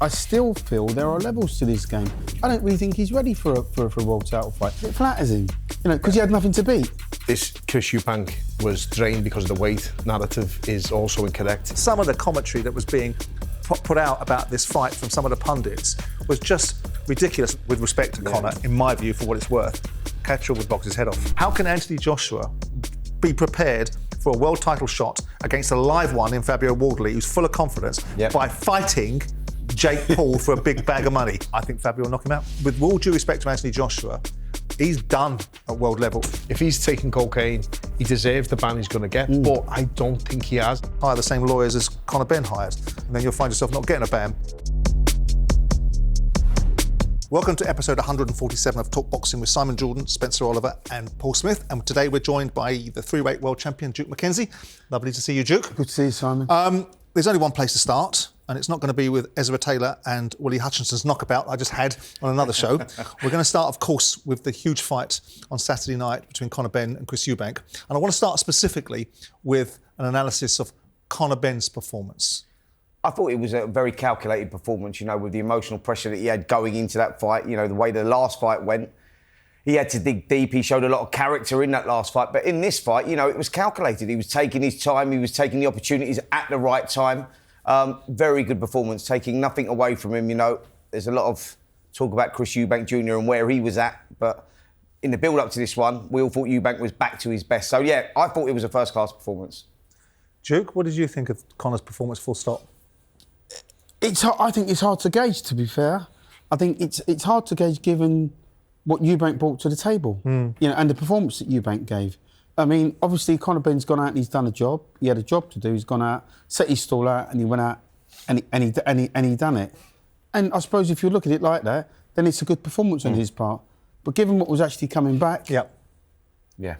I still feel there are levels to this game. I don't really think he's ready for a world title fight. It flatters him, because he had nothing to beat. This Chris Eubank was drained because of the weight narrative is also incorrect. Some of the commentary that was being put out about this fight from some of the pundits was just ridiculous with respect to Conor, in my view, for what it's worth. Catchall would box his head off. How can Anthony Joshua be prepared for a world title shot against a live one in Fabio Wardley, who's full of confidence, by fighting Jake Paul for a big bag of money? I think Fabio will knock him out. With all due respect to Anthony Joshua, he's done at world level. If he's taking cocaine, he deserves the ban he's going to get, but I don't think he has. Hire the same lawyers as Conor Benn hires, and then you'll find yourself not getting a ban. Welcome to episode 147 of Talk Boxing with Simon Jordan, Spencer Oliver and Paul Smith. And today we're joined by the three-weight world champion, Duke McKenzie. Lovely to see you, Duke. Good to see you, Simon. There's only one place to start, and it's not going to be with Ezra Taylor and Willie Hutchinson's knockabout I just had on another show. We're going to start, of course, with the huge fight on Saturday night between Conor Benn and Chris Eubank. And I want to start specifically with an analysis of Conor Benn's performance. I thought it was a very calculated performance, with the emotional pressure that he had going into that fight, the way the last fight went. He had to dig deep. He showed a lot of character in that last fight. But in this fight, it was calculated. He was taking his time. He was taking the opportunities at the right time. Very good performance, taking nothing away from him. There's a lot of talk about Chris Eubank Jr. and where he was at. But in the build-up to this one, we all thought Eubank was back to his best. So, yeah, I thought it was a first-class performance. Duke, what did you think of Conor's performance, full stop? I think it's hard to gauge, to be fair. I think it's hard to gauge given what Eubank brought to the table, and the performance that Eubank gave. I mean, obviously, Conor Benn's gone out and he's done a job. He had a job to do. He's gone out, set his stall out, and he went out and he done it. And I suppose if you look at it like that, then it's a good performance on his part. But given what was actually coming back, yeah.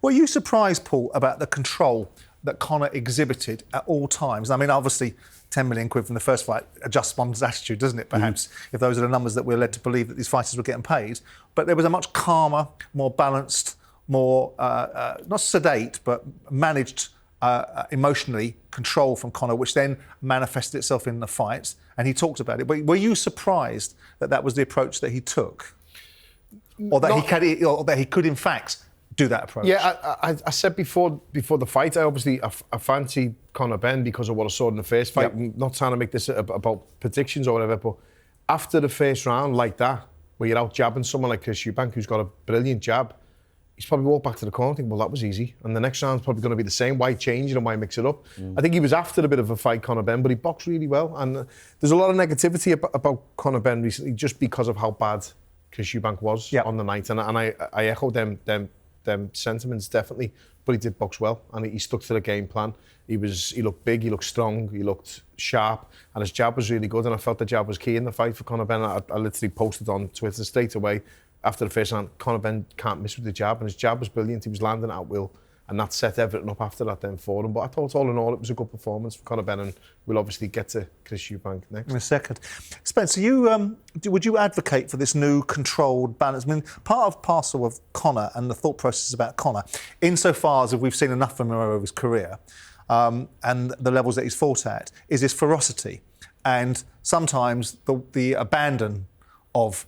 Were you surprised, Paul, about the control that Conor exhibited at all times? I mean, obviously, 10 million quid from the first fight adjusts one's attitude, doesn't it, perhaps, if those are the numbers that we're led to believe that these fighters were getting paid. But there was a much calmer, more balanced, more, not sedate, but managed emotionally control from Conor, which then manifested itself in the fight. And he talked about it. But were you surprised that that was the approach that he took? Or that he could, in fact, do that approach? Yeah, I said before the fight, I fancied Conor Benn because of what I saw in the first fight. I'm not trying to make this about predictions or whatever, but after the first round like that, where you're out jabbing someone like Chris Eubank, who's got a brilliant jab, he's probably walked back to the corner and think, well, that was easy. And the next round's probably going to be the same. Why change it and why mix it up? I think he was after a bit of a fight, Conor Benn, but he boxed really well. And there's a lot of negativity about Conor Benn recently just because of how bad Chris Eubank was on the night. And I echo them sentiments, definitely. But he did box well, and he stuck to the game plan. He looked big, he looked strong, he looked sharp, and his jab was really good, and I felt the jab was key in the fight for Conor Benn. I literally posted on Twitter straight away after the first round, Conor Benn can't miss with the jab, and his jab was brilliant. He was landing at will, and that set everything up after that then for him. But I thought all in all it was a good performance for Conor Benn, and we'll obviously get to Chris Eubank next. In a second. Spencer, would you advocate for this new controlled balance? I mean, part of parcel of Conor and the thought process about Conor, insofar as we've seen enough from him over his career, and the levels that he's fought at, is this ferocity. And sometimes the abandon of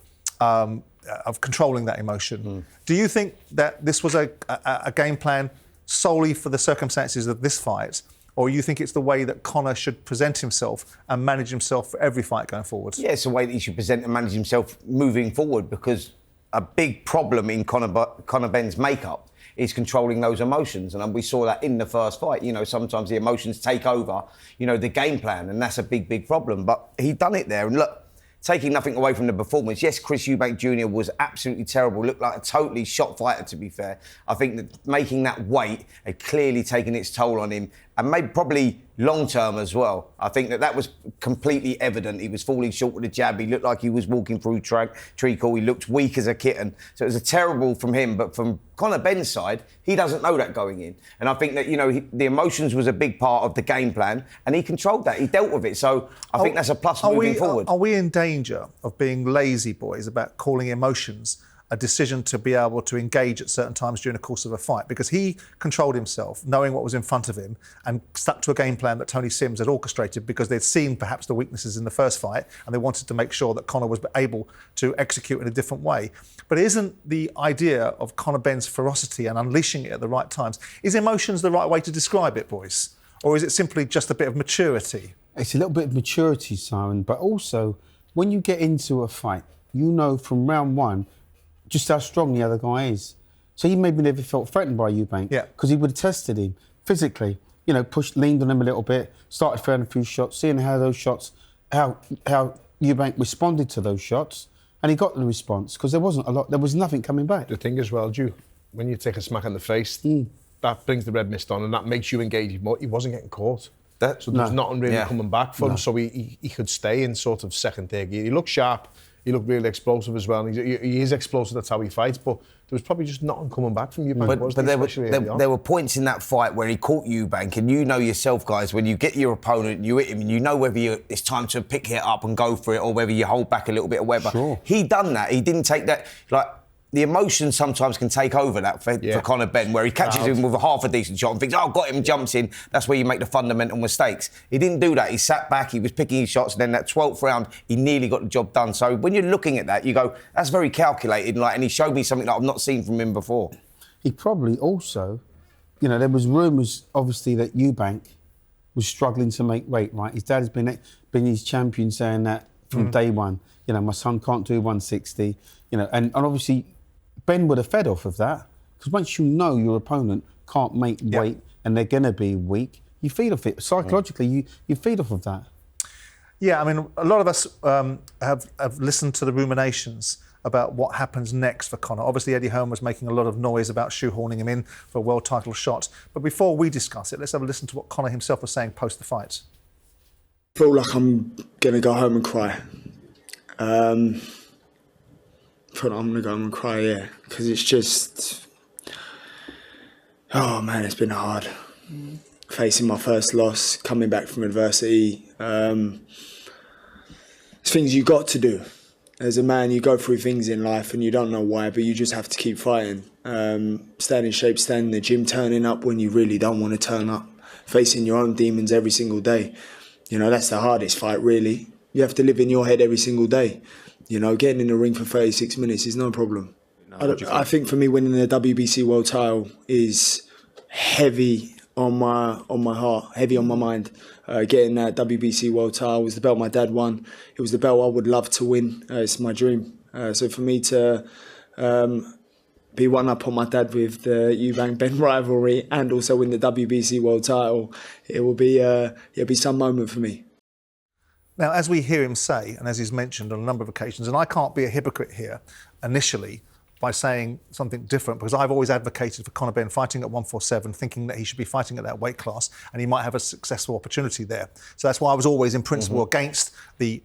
controlling that emotion. Do you think that this was a game plan solely for the circumstances of this fight, or you think it's the way that Conor should present himself and manage himself for every fight going forward? Yeah, it's the way that he should present and manage himself moving forward, because a big problem in Conor Benn's makeup is controlling those emotions. And we saw that in the first fight. Sometimes the emotions take over, the game plan, and that's a big, big problem. But he done it there. And look, taking nothing away from the performance, yes, Chris Eubank Jr. was absolutely terrible. Looked like a totally shot fighter, to be fair. I think that making that weight had clearly taken its toll on him, and maybe probably long-term as well. I think that was completely evident. He was falling short with the jab. He looked like he was walking through treacle. He looked weak as a kitten. So it was a terrible from him. But from Conor Benn's side, he doesn't know that going in. And I think that, the emotions was a big part of the game plan, and he controlled that. He dealt with it. So I think that's a plus moving forward. Are we in danger of being lazy boys about calling emotions a decision to be able to engage at certain times during the course of a fight, because he controlled himself, knowing what was in front of him, and stuck to a game plan that Tony Sims had orchestrated because they'd seen perhaps the weaknesses in the first fight and they wanted to make sure that Conor was able to execute in a different way. But isn't the idea of Conor Benn's ferocity and unleashing it at the right times, is emotions the right way to describe it, boys? Or is it simply just a bit of maturity? It's a little bit of maturity, Simon, but also when you get into a fight, you know from round one just how strong the other guy is. So he maybe never felt threatened by Eubank, because he would have tested him physically. You know, leaned on him a little bit, started throwing a few shots, seeing how those shots, how Eubank responded to those shots, and he got the response because there was nothing coming back. The thing as well, when you take a smack in the face, that brings the red mist on and that makes you engage more. He wasn't getting caught. So there was nothing really coming back for him, so he could stay in sort of second, third gear. He looked sharp, he looked really explosive as well. He is explosive, that's how he fights, but there was probably just nothing coming back from Eubank. But there were points in that fight where he caught Eubank, and you know yourself, guys, when you get your opponent and you hit him, and you know whether it's time to pick it up and go for it or whether you hold back a little bit or whatever. Sure. He done that. He didn't take that, the emotion sometimes can take over that for Conor Benn, where he catches him with a half a decent shot and thinks, got him, jumps in. That's where you make the fundamental mistakes. He didn't do that. He sat back, he was picking his shots, and then that 12th round, he nearly got the job done. So when you're looking at that, you go, that's very calculated, and he showed me something that I've not seen from him before. He probably also, there was rumours, obviously, that Eubank was struggling to make weight, right? His dad has been his champion saying that from day one. My son can't do 160, and obviously, Benn would have fed off of that, because once you know your opponent can't make weight and they're going to be weak, you feed off it. Psychologically, you feed off of that. Yeah, I mean, a lot of us have listened to the ruminations about what happens next for Conor. Obviously, Eddie Hearn was making a lot of noise about shoehorning him in for a world title shot. But before we discuss it, let's have a listen to what Conor himself was saying post the fight. I feel like I'm going to go home and cry. I feel like I'm going to go home and cry, because it's just... Oh, man, it's been hard. Facing my first loss, coming back from adversity. It's things you got to do. As a man, you go through things in life and you don't know why, but you just have to keep fighting. Staying in shape, staying in the gym, turning up when you really don't want to turn up. Facing your own demons every single day. That's the hardest fight, really. You have to live in your head every single day. Getting in the ring for 36 minutes is no problem. I think for me, winning the WBC world title is heavy on my heart, heavy on my mind. Getting that WBC world title was the belt my dad won. It was the belt I would love to win. It's my dream. So for me to be one up on my dad with the Eubank Benn rivalry and also win the WBC world title, it'll be some moment for me. Now, as we hear him say, and as he's mentioned on a number of occasions, and I can't be a hypocrite here initially by saying something different, because I've always advocated for Conor Benn fighting at 147, thinking that he should be fighting at that weight class and he might have a successful opportunity there. So that's why I was always in principle against the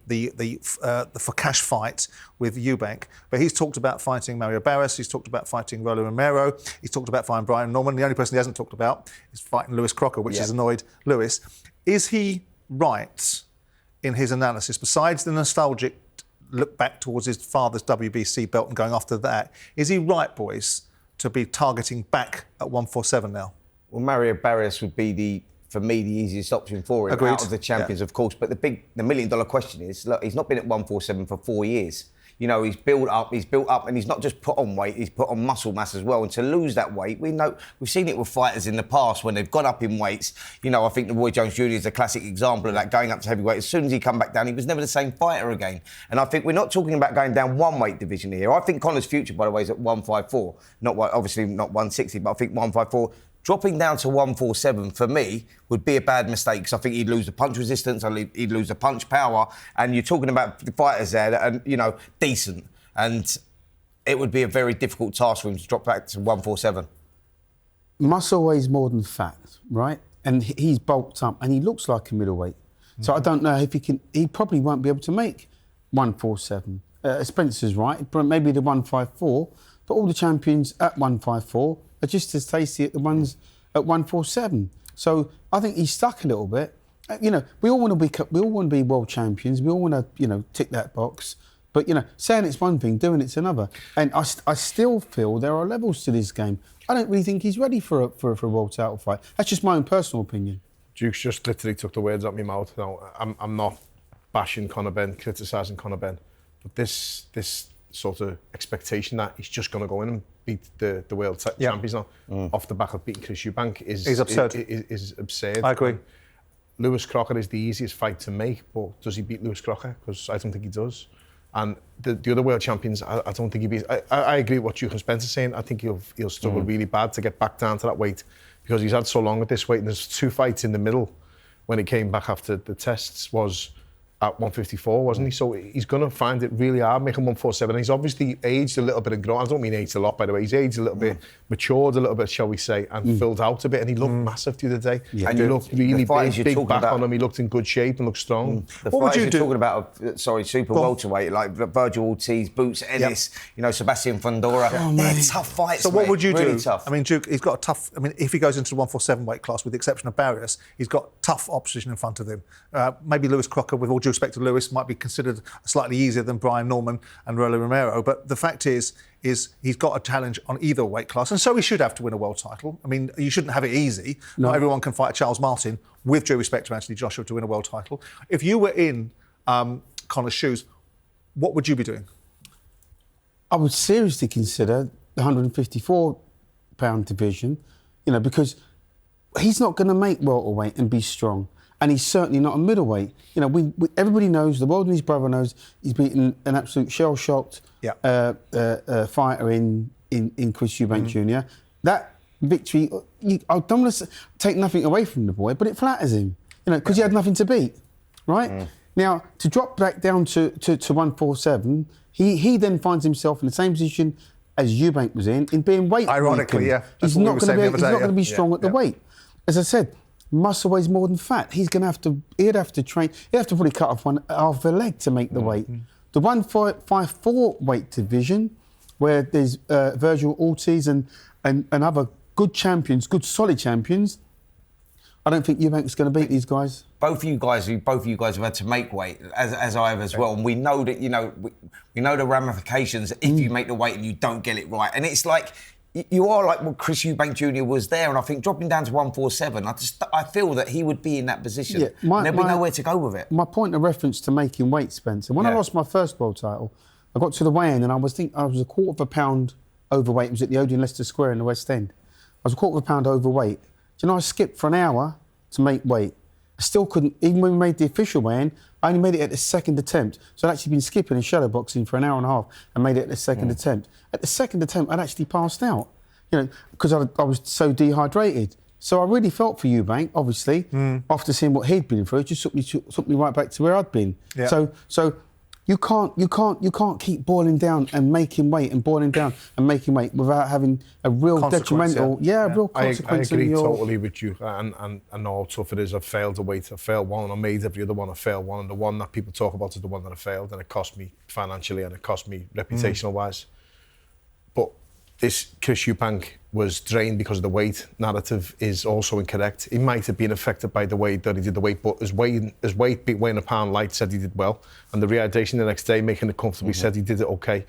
for cash fight with Eubank. But he's talked about fighting Mario Barras, he's talked about fighting Rollo Romero, he's talked about fighting Brian Norman. The only person he hasn't talked about is fighting Lewis Crocker, which has annoyed Lewis. Is he right in his analysis, besides the nostalgic look back towards his father's WBC belt and going after that, is he right, boys, to be targeting back at 147 now? Well, Mario Barras would be for me, the easiest option for him. Agreed. Out of the champions, of course. But the $1 million question is, look, he's not been at 147 for 4 years. He's built up, and he's not just put on weight, he's put on muscle mass as well. And to lose that weight, we've seen it with fighters in the past when they've gone up in weights. I think the Roy Jones Jr. is a classic example of that, going up to heavyweight. As soon as he come back down, he was never the same fighter again. And I think we're not talking about going down one weight division here. I think Conor's future, by the way, is at 154. Obviously not 160, but I think 154. Dropping down to 147 for me would be a bad mistake, because I think he'd lose the punch resistance, he'd lose the punch power, and you're talking about the fighters there that are, decent, and it would be a very difficult task for him to drop back to 147. Muscle weighs more than fat, right? And he's bulked up, and he looks like a middleweight. Mm-hmm. So I don't know if he can. He probably won't be able to make 147. Spencer's right, but maybe the 154. But all the champions at 154 are just as tasty as the ones at 147. So I think he's stuck a little bit. We all want to be world champions. We all want to, tick that box. But, saying it's one thing, doing it's another. And I still feel there are levels to this game. I don't really think he's ready for a world title fight. That's just my own personal opinion. Duke's just literally took the words out of my mouth. No, I'm not bashing Conor Benn, criticising Conor Benn. But this sort of expectation that he's just going to go in and beat the world champions now off the back of beating Chris Eubank is absurd. Is absurd. I agree. Lewis Crocker is the easiest fight to make, but does he beat Lewis Crocker? Because I don't think he does. And the other world champions, I don't think he beats. I agree with what Duke and Spence are saying. I think he'll struggle really bad to get back down to that weight because he's had so long at this weight. And there's 2 fights in the middle when he came back after the tests was at 154, wasn't he? So he's going to find it really hard making 147. And he's obviously aged a little bit and grown. I don't mean aged a lot, by the way. He's aged a little bit, matured a little bit, shall we say, and filled out a bit. And he looked massive the other day. Yeah. And he looked really big back on him. He looked in good shape and looked strong. What would you do? Talking about, super welterweight, like Virgil Ortiz, Boots Ennis, Sebastian Fundora. They're tough fights. So what would you really do? Tough. I mean, Duke, he's got a tough. I mean, if he goes into the 147 weight class, with the exception of Barrios, he's got tough opposition in front of him. Maybe Lewis Crocker, with all due respect to Lewis, might be considered slightly easier than Brian Norman and Rolly Romero. But the fact is he's got a challenge on either weight class, and so he should have to win a world title. I mean, you shouldn't have it easy. No. Not everyone can fight Charles Martin, with due respect to Anthony Joshua, to win a world title. If you were in Conor's shoes, what would you be doing? I would seriously consider the 154-pound division, because he's not going to make welterweight and be strong. And he's certainly not a middleweight. Everybody knows, the world and his brother knows, he's beaten an absolute shell-shocked fighter in Chris Eubank Jr. That victory, I don't want to take nothing away from the boy, but it flatters him, because he had nothing to beat, right? Now, to drop back down to 147, he then finds himself in the same position as Eubank was in being weight. Ironically, weakened. He's not going to be strong at the weight. As I said, muscle weighs more than fat. He'd have to train. He'd have to probably cut off half a leg to make the weight. The 154 weight division, where there's Virgil Ortiz and other good champions, good solid champions, I don't think Eubank's going to beat these guys. Both of you guys have had to make weight, as I have as well. And we know that, we know the ramifications if you make the weight and you don't get it right. And it's like, you are like what Chris Eubank Jr. was there, and I think dropping down to 147, I feel that he would be in that position. Yeah, and there'd be nowhere to go with it. My point of reference to making weight, Spencer, when I lost my first world title, I got to the weigh-in and I was a quarter of a pound overweight. It was at the Odeon Leicester Square in the West End. I was a quarter of a pound overweight. Do you know, I skipped for an hour to make weight. I still couldn't, even when we made the official weigh-in, I only made it at the second attempt. So I'd actually been skipping and shadow boxing for an hour and a half and made it at the second attempt. At the second attempt, I'd actually passed out, because I was so dehydrated. So I really felt for Eubank, obviously, after seeing what he'd been through. It just took me right back to where I'd been. Yeah. So you can't keep boiling down and making weight and boiling down and making weight without having a real detrimental, real consequence. I agree totally with you, and I know how tough it is. I've failed a weight, I failed one, and I made every other one. I failed one, and the one that people talk about is the one that I failed, and it cost me financially and it cost me reputational wise. But this Chris Eubank was drained because of the weight narrative is also incorrect. He might have been affected by the way that he did the weight, but his weight weighing a pound light said he did well, and the rehydration the next day, making it comfortable, he said he did it okay.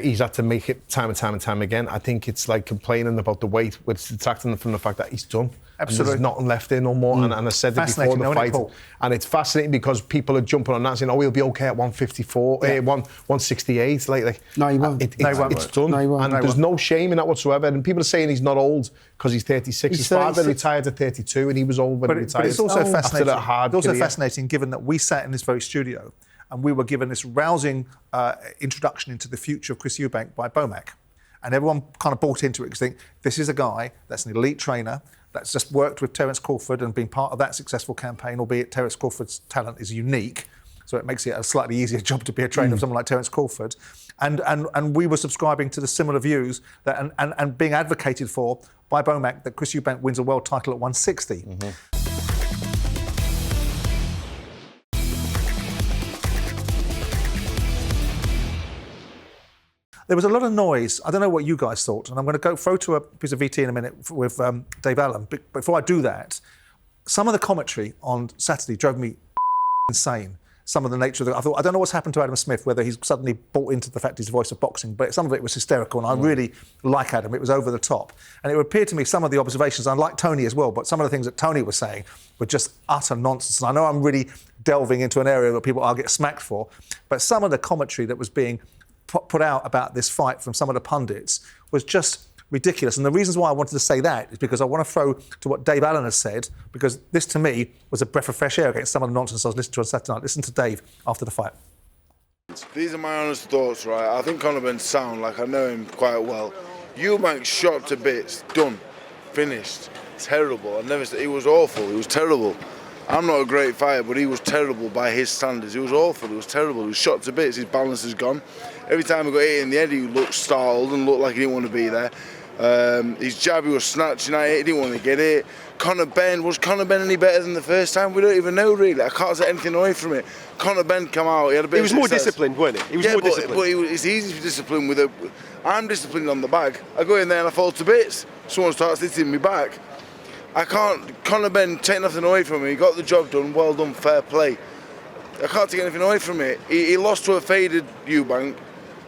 He's had to make it time and time again. I think it's like complaining about the weight, which is detracting from the fact that he's done. Absolutely. There's nothing left there no more. And I said it before the fight. And it's fascinating because people are jumping on that saying, he'll be okay at 154, 168. No, he won't. It's done. No, he won't. And there's no shame in that whatsoever. And people are saying he's not old because he's 36. His father retired at 32 and he was old when he retired. But it's also fascinating. It's also fascinating given that we sat in this very studio and we were given this rousing introduction into the future of Chris Eubank by Bomac. And everyone kind of bought into it because they think this is a guy that's an elite trainer that's just worked with Terence Crawford and been part of that successful campaign, albeit Terence Crawford's talent is unique. So it makes it a slightly easier job to be a trainer of someone like Terence Crawford. And we were subscribing to the similar views that and being advocated for by Bomac that Chris Eubank wins a world title at 160. There was a lot of noise. I don't know what you guys thought, and I'm going to throw to a piece of VT in a minute with Dave Allen. But before I do that, some of the commentary on Saturday drove me insane. some of the nature of I thought, I don't know what's happened to Adam Smith, whether he's suddenly bought into the fact he's the voice of boxing, but some of it was hysterical, and I really like Adam. It was over the top. And it appeared to me some of the observations, I like Tony as well, but some of the things that Tony was saying were just utter nonsense. And I know I'm really delving into an area that people I'll get smacked for, but some of the commentary that was being put out about this fight from some of the pundits was just ridiculous. And the reasons why I wanted to say that is because I want to throw to what Dave Allen has said, because this to me was a breath of fresh air against some of the nonsense I was listening to on Saturday night. Listen to Dave after the fight. These are my honest thoughts, right? I think Conor Benn's sound, like I know him quite well. Eubank shot to bits, done, finished, terrible. He was awful, he was terrible. I'm not a great fighter, but he was terrible by his standards. He was awful, he was terrible, he was shot to bits, his balance is gone. Every time he got hit in the head, he looked startled and looked like he didn't want to be there. His jab, he was snatching at it, he didn't want to get it. Was Conor Benn any better than the first time? We don't even know, really. I can't take anything away from it. Conor Benn come out, he had a bit of more disciplined, wasn't he? He was more disciplined. But it's easy to be disciplined with I'm disciplined on the back. I go in there and I fall to bits. Someone starts hitting me back. I can't. Conor Benn, take nothing away from him. He got the job done, well done, fair play. I can't take anything away from it. He lost to a faded Eubank,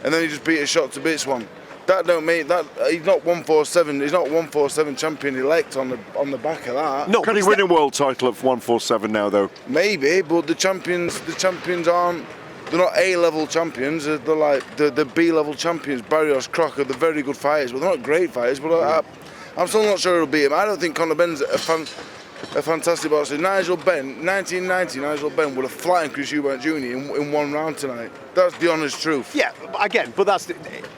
and then he just beat a shot to bits one. That don't make that. He's not 147. He's not 147 champion elect on the back of that. No, can he win a world title of 147 now, though? Maybe, but the champions aren't. They're not A-level champions. They're like the B-level champions. Barrios, Crocker, they're very good fighters, but they're not great fighters. But I'm still not sure he'll beat him. I don't think Conor Benn's a fantastic boxer. 1990, Nigel Benn would have flattened Chris Eubank Jr. in one round tonight. That's the honest truth. Yeah, again, but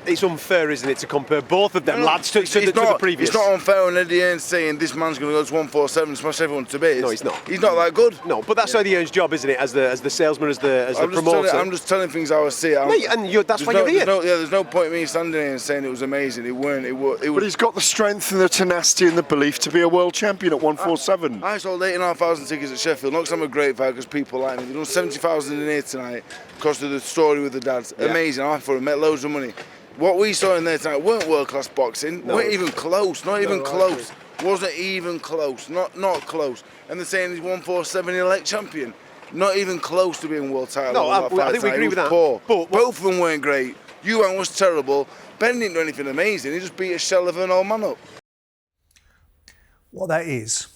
it's unfair, isn't it, to compare both of them lads to the previous. It's not unfair when Eddie Hearn's saying this man's going to go to 147 and smash everyone to bits. No, he's not. He's not that good. No, but that's Eddie Hearn's job, isn't it, as the salesman, as the promoter. I'm just telling things how I see it. That's why you're here. There's no point in me standing here and saying it was amazing. It weren't. But he's got the strength and the tenacity and the belief to be a world champion at 147. I sold 8,500 tickets at Sheffield, not because I'm a great fighter, because people like me. They've done 70,000 in here tonight because of the story with the dads. Yeah. Amazing. I thought it made loads of money. What we saw in there tonight weren't world-class boxing. No. Weren't even close. Not even close. Wasn't even close. Not close. And they're saying he's 147 elect champion. Not even close to being world title. No, I think we agree with that. Poor. But both of them weren't great. Eubank was terrible. Benn didn't do anything amazing. He just beat a shell of an old man up. What that is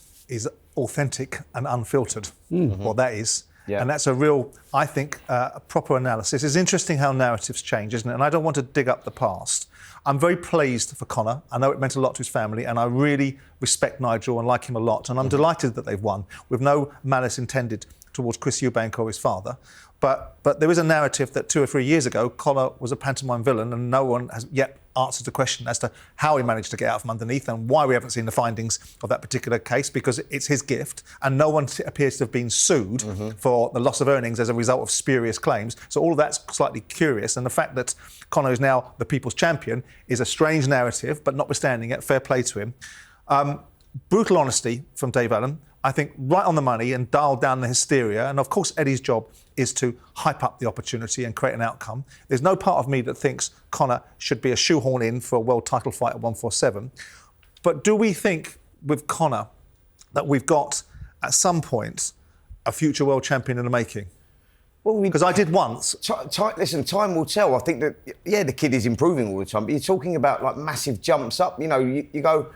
authentic and unfiltered. Mm-hmm. What that is. Yeah. And that's a real, I think, proper analysis. It's interesting how narratives change, isn't it? And I don't want to dig up the past. I'm very pleased for Conor. I know it meant a lot to his family, and I really respect Nigel and like him a lot. And I'm delighted that they've won, with no malice intended towards Chris Eubank or his father. But there is a narrative that 2 or 3 years ago, Conor was a pantomime villain, and no one has yet answered the question as to how he managed to get out from underneath and why we haven't seen the findings of that particular case, because it's his gift, and no one appears to have been sued for the loss of earnings as a result of spurious claims. So all of that's slightly curious, and the fact that Conor is now the people's champion is a strange narrative, but notwithstanding it, fair play to him. Brutal honesty from Dave Allen. I think right on the money and dial down the hysteria. And of course, Eddie's job is to hype up the opportunity and create an outcome. There's no part of me that thinks Conor should be a shoehorn in for a world title fight at 147. But do we think with Conor that we've got, at some point, a future world champion in the making? Well, because I did once. Listen, time will tell. I think that, the kid is improving all the time. But you're talking about like massive jumps up. You know, you go,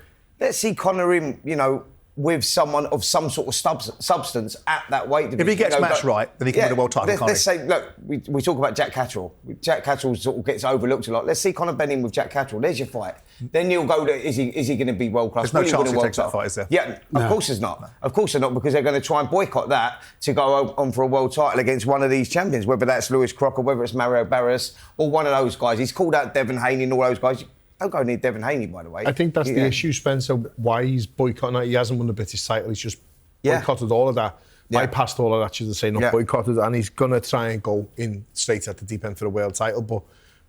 let's see Conor in, with someone of some sort of substance at that weight division. If he gets matched right, then he can win a world title, can't he? Let's say, look, we talk about Jack Catterall. Jack Catterall sort of gets overlooked a lot. Let's see Conor Benn in with Jack Catterall. There's your fight. Then you'll go to, is he going to be world class? There's no chance he takes that fight, is there? Yeah, of course there's not. No. Of course they're not, because they're going to try and boycott that to go on for a world title against one of these champions, whether that's Lewis Crocker, whether it's Mario Barrios, or one of those guys. He's called out Devin Haney and all those guys. Don't go near Devin Haney, by the way. I think that's the issue, Spencer, why he's boycotting it. He hasn't won the British title. He's just boycotted all of that. Bypassed all of that, should I say, not boycotted. And he's going to try and go in straight at the deep end for the world title. But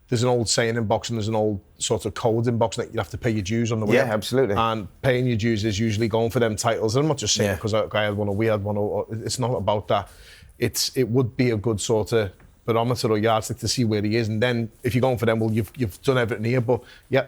there's an old saying in boxing, there's an old sort of code in boxing that you have to pay your dues on the way. Yeah, absolutely. And paying your dues is usually going for them titles. And I'm not just saying because a guy had one or we had one. It's not about that. It would be a good sort of barometer or yardstick to see where he is, and then if you're going for them, well, you've done everything here. But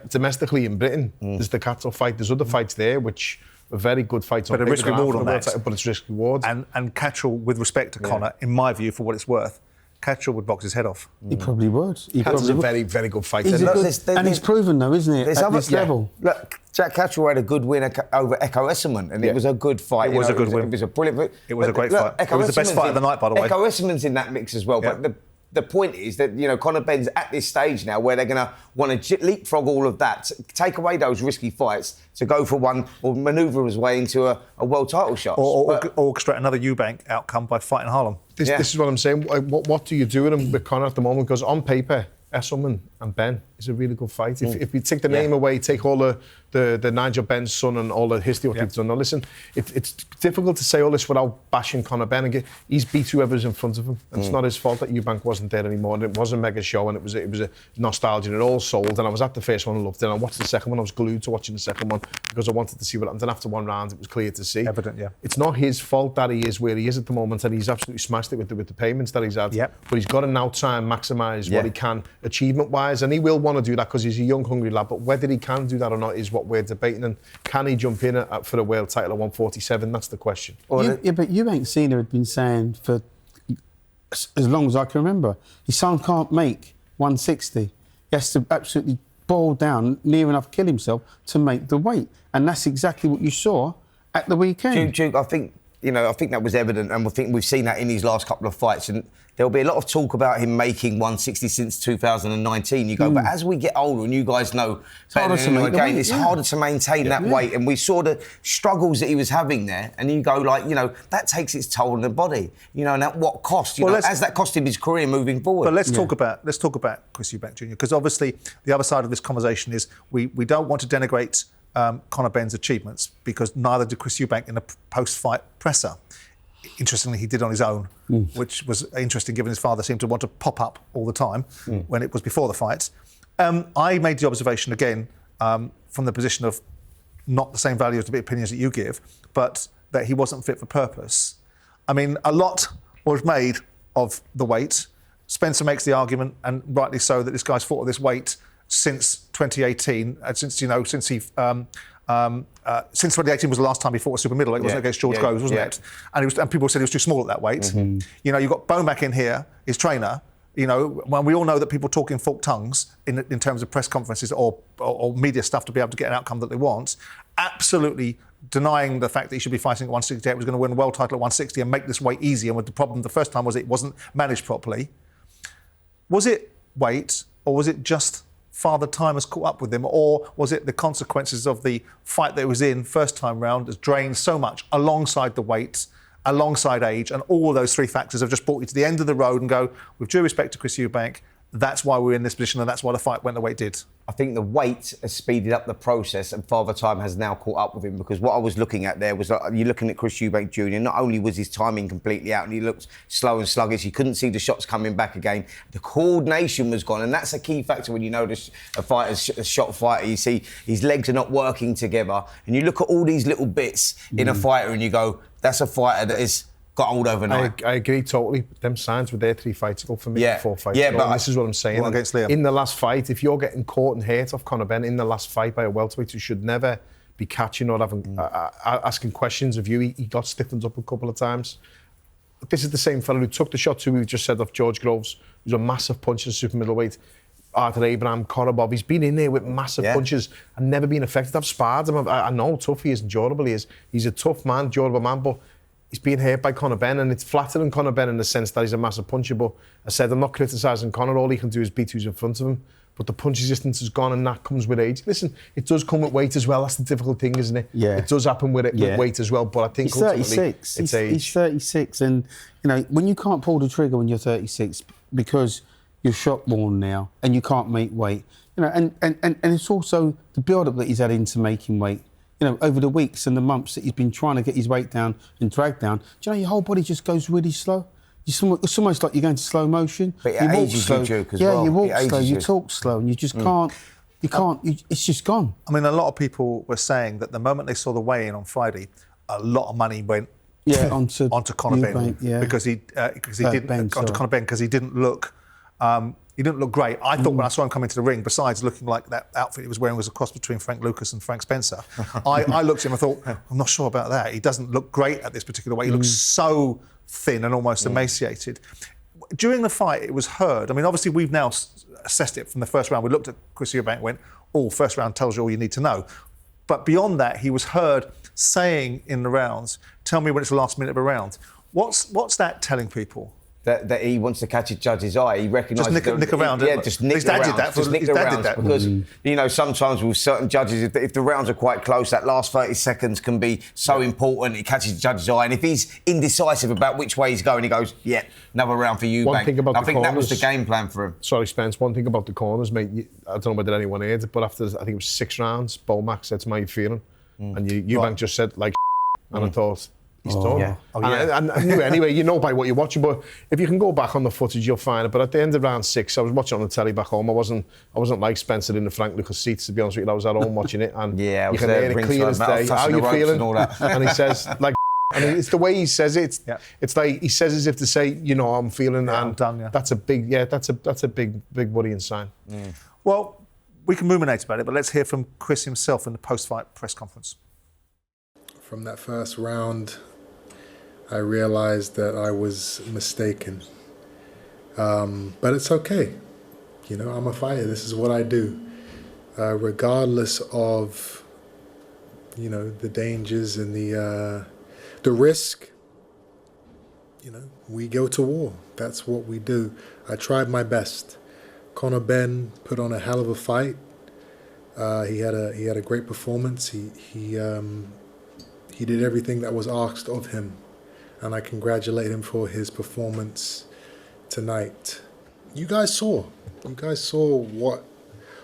domestically in Britain, there's the Catterall fight. There's other fights there which very good fights. But a risk reward on that. But it's risk reward. And Catterall, with respect to Conor, in my view, for what it's worth, Catterall would box his head off. He probably would. Catterall's a very, very good fighter. And it's proven, though, isn't it, at this level? Look, Jack Catterall had a good win over Echo Esserman, and it was a good fight. It was a good win. It was a brilliant. It was a great fight. It was the best fight of the night, by the way. Echo Esserman's in that mix as well. Yeah. But the point is that, you know, Conor Benn's at this stage now where they're going to want to leapfrog all of that, take away those risky fights to go for one or manoeuvre his way into a world title shot. Or orchestrate another Eubank outcome by fighting Harlem. This is what I'm saying. What do you do with him with Conor at the moment? Because on paper, Esselman and Benn is a really good fight. If you take the name away, take all the Nigel Benn's son and all the history of what he's done. Now listen, it's difficult to say all this without bashing Conor Benn. He's beat whoever's in front of him. It's not his fault that Eubank wasn't there anymore. And it was a mega show, and it was a nostalgia, and it all sold. And I was at the first one and loved it. And I watched the second one. I was glued to watching the second one because I wanted to see what happened. And after one round, it was clear to see. Evident, yeah. It's not his fault that he is where he is at the moment, and he's absolutely smashed it with the payments that he's had. Yep. But he's got to now try and maximise what he can achievement-wise, and he will want to do that because he's a young, hungry lad. But whether he can do that or not is what we're debating. And can he jump in for a world title at 147? That's the question. But Eubank Senior had been saying for as long as I can remember, his son can't make 160. He has to absolutely boil down, near enough kill himself to make the weight. And that's exactly what you saw at the weekend. Duke, I think that was evident, and I think we've seen that in his last couple of fights. And there'll be a lot of talk about him making 160 since 2019. You go, but as we get older, and you guys know, it's harder to maintain that weight. And we saw the struggles that he was having there. And you go, like, you know, that takes its toll on the body. You know, and at what cost? You know, has that cost him his career moving forward? But let's talk about Chris Eubank Jr. Because obviously the other side of this conversation is we don't want to denigrate Conor Benn's achievements, because neither did Chris Eubank in the post-fight presser. Interestingly, he did on his own, which was interesting given his father seemed to want to pop up all the time when it was before the fight. I made the observation again from the position of not the same value as the opinions that you give, but that he wasn't fit for purpose. I mean, a lot was made of the weight. Spencer makes the argument, and rightly so, that this guy's fought at this weight since 2018, since 2018 was the last time he fought a super middleweight. It wasn't against George Groves, wasn't it? And people said he was too small at that weight. You know, you've got Bone back in here, his trainer. You know, when we all know that people talk in forked tongues in terms of press conferences or media stuff to be able to get an outcome that they want, absolutely denying the fact that he should be fighting at 168, was going to win a world title at 160 and make this weight easier. And with the problem the first time was it wasn't managed properly. Was it weight, or was it just Father Time has caught up with him, or was it the consequences of the fight that he was in first time round has drained so much alongside the weight, alongside age, and all those three factors have just brought you to the end of the road and go, with due respect to Chris Eubank, that's why we're in this position and that's why the fight went the way it did? I think the weight has speeded up the process, and Father Time has now caught up with him, because what I was looking at there was, like, you're looking at Chris Eubank Jr. Not only was his timing completely out and he looked slow and sluggish, he couldn't see the shots coming back again. The coordination was gone, and that's a key factor when you know a fighter's a shot fighter. You see his legs are not working together, and you look at all these little bits in a fighter and you go, that's a fighter that is got old overnight. I agree totally. Them signs were there 3 fights ago for me, 4 fights ago. But this is what I'm saying. Against Liam. In the last fight, if you're getting caught and hurt off Conor Benn in the last fight by a welterweight, you should never be catching or having asking questions of you. He got stiffened up a couple of times. This is the same fellow who took the shot we just said off George Groves, who's a massive puncher, super middleweight. Arthur Abraham, Korobov, he's been in there with massive punches and never been affected. I've sparred him. I know how tough he is and durable he is. He's a tough man, durable man, but he's been hurt by Conor Benn, and it's flattering Conor Benn in the sense that he's a massive puncher. But I said, I'm not criticising Conor. All he can do is beat who's in front of him. But the punch resistance has gone, and that comes with age. Listen, it does come with weight as well. That's the difficult thing, isn't it? Yeah. It does happen with weight as well. But I think he's 36. It's age. He's 36, and you know, when you can't pull the trigger when you're 36 because you're shot worn now and you can't make weight, you know, and it's also the build-up that he's had into making weight. You know, over the weeks and the months that he's been trying to get his weight down and drag down, do you know your whole body just goes really slow? It's almost like you're going to slow motion. But it ages you, Duke, as well. Yeah, you walk slow, you talk slow, and you just can't. It's just gone. I mean, a lot of people were saying that the moment they saw the weigh-in on Friday, a lot of money went onto Conor Benn, Eubank, because he didn't onto Conor Benn because he didn't look He didn't look great. I thought when I saw him come into the ring, besides looking like that outfit he was wearing was a cross between Frank Lucas and Frank Spencer, I looked at him and thought, I'm not sure about that. He doesn't look great at this particular weight. He looks so thin and almost emaciated. During the fight, it was heard. I mean, obviously, we've now assessed it from the first round. We looked at Chris Eubank, went, first round tells you all you need to know. But beyond that, he was heard saying in the rounds, tell me when it's the last minute of a round. What's that telling people? That he wants to catch a judge's eye. He recognises... Just nick around. Yeah, just nick the rounds. Just nick the rounds. Because, you know, sometimes with certain judges, if the rounds are quite close, that last 30 seconds can be so important. It catches the judge's eye. And if he's indecisive about which way he's going, he goes, another round for you, One thing about I think corners, that was the game plan for him. Sorry, Spence. One thing about the corners, mate, I don't know whether anyone heard it, but after, I think it was 6 rounds, Bolmack said to me, how you feeling? And Eubank just said, like, and I thought... He's done. Yeah. And I knew anyway, you know by what you're watching, but if you can go back on the footage, you'll find it. But at the end of round 6, I was watching on the telly back home. I wasn't like Spencer in the Frank Lucas seats, to be honest with you. I was at home watching it, and I you was can hear it clear as day. How you feeling? And all that. And he says, like, I mean, it's the way he says it. It's like he says as if to say, you know, I'm feeling, and I'm done. That's a big, that's a big worrying sign. Well, we can ruminate about it, but let's hear from Chris himself in the post-fight press conference. From that first round, I realized that I was mistaken. But it's okay. You know, I'm a fighter. This is what I do. Regardless of, you know, the dangers and the risk, you know, we go to war. That's what we do. I tried my best. Conor Benn put on a hell of a fight. He had a great performance. He did everything that was asked of him. And I congratulate him for his performance tonight. You guys saw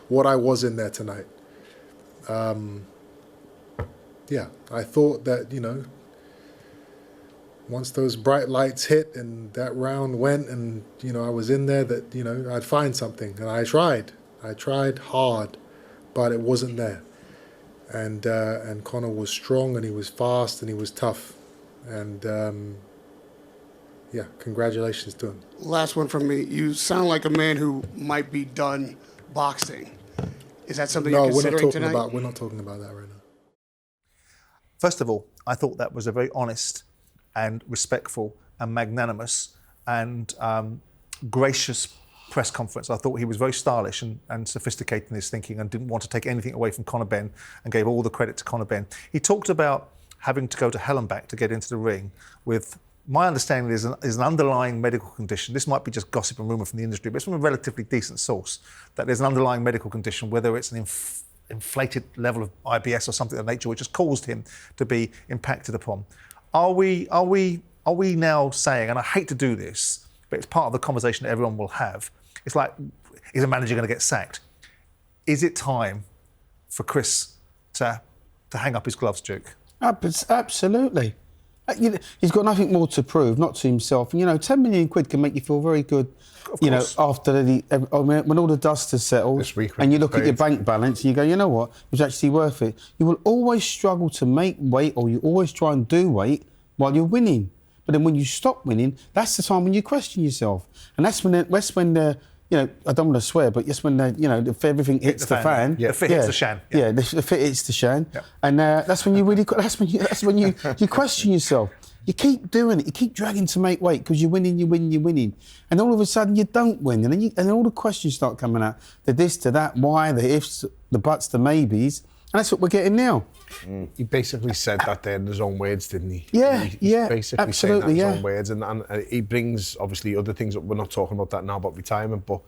what I was in there tonight. I thought that, you know, once those bright lights hit and that round went and, you know, I was in there, that, you know, I'd find something. And I tried hard, but it wasn't there. And Conor was strong and he was fast and he was tough. And congratulations to him. Last one from me. You sound like a man who might be done boxing. Is that something you're considering tonight? We're not talking about that right now. First of all, I thought that was a very honest and respectful and magnanimous and gracious press conference. I thought he was very stylish and sophisticated in his thinking and didn't want to take anything away from Conor Benn and gave all the credit to Conor Benn. He talked about having to go to hell and back to get into the ring with, my understanding is an underlying medical condition. This might be just gossip and rumour from the industry, but it's from a relatively decent source, that there's an underlying medical condition, whether it's an inflated level of IBS or something of that nature, which has caused him to be impacted upon. Are we now saying, and I hate to do this, but it's part of the conversation that everyone will have, it's like, is a manager going to get sacked? Is it time for Chris to hang up his gloves, Duke? Absolutely. You know, he's got nothing more to prove, not to himself. And, you know, 10 million quid can make you feel very good, you know, after when all the dust has settled and you look at your bank balance and you go, you know what, it was actually worth it. You will always struggle to make weight, or you always try and do weight while you're winning. But then when you stop winning, that's the time when you question yourself. And that's when you know, I don't want to swear, but just when if everything hits the fan, the fit hits the shan. Yeah, the fit hits the shan, and that's when you really, that's when you question yourself. You keep doing it, you keep dragging to make weight because you're winning, and all of a sudden you don't win, and then all the questions start coming out: the this, to that, why, the ifs, the buts, the maybes, and that's what we're getting now. He basically said that there in his own words, didn't he? Yeah, He's basically absolutely, saying that in his own words, and he brings obviously other things that we're not talking about that now about retirement, but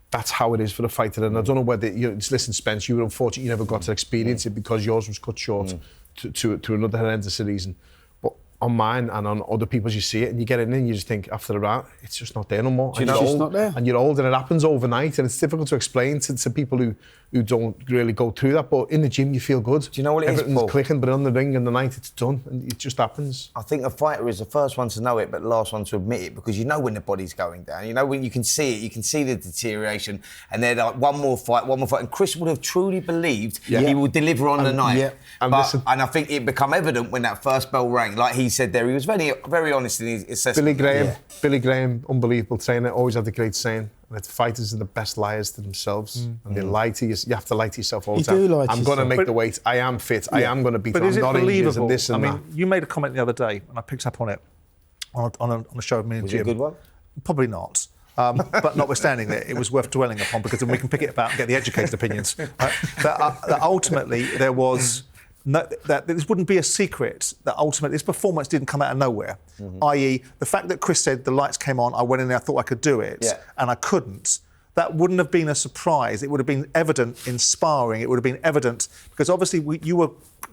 that's how it is for the fighter. And I don't know whether listen, Spence, you were unfortunate you never got to experience it because yours was cut short to another horrendous season. But on mine and on other people's, you see it and you get it in and you just think after the round, it's just not there no more. It's just not there. And you're old and it happens overnight, and it's difficult to explain to people who don't really go through that. But in the gym, you feel good. Do you know what it is, Everything's Paul? clicking, but on the ring in the night, it's done, and it just happens. I think a fighter is the first one to know it, but the last one to admit it, because you know when the body's going down. You know when you can see it, you can see the deterioration, and they're like, one more fight. And Chris would have truly believed he would deliver on the night. Yeah. And I think it became evident when that first bell rang. Like he said there, he was very, very honest in his assessment. Billy Graham, unbelievable trainer, always had a great saying. And the fighters are the best liars to themselves, and they lie to you. You have to lie to yourself all the You time. do lie to I'm going to yourself. make the weight. I am fit. I am going to beat. But I'm is it not injured believable? and this and I that. mean, you made a comment the other day, and I picked up on it on a show with me and Was Jim. it a good one? Probably not. But notwithstanding that, it was worth dwelling upon because then we can pick it apart and get the educated opinions. That ultimately there was. No, that this wouldn't be a secret that ultimately this performance didn't come out of nowhere. I.e., the fact that Chris said the lights came on, I went in there, I thought I could do it, and I couldn't. That wouldn't have been a surprise. It would have been evident in sparring. It would have been evident because obviously you were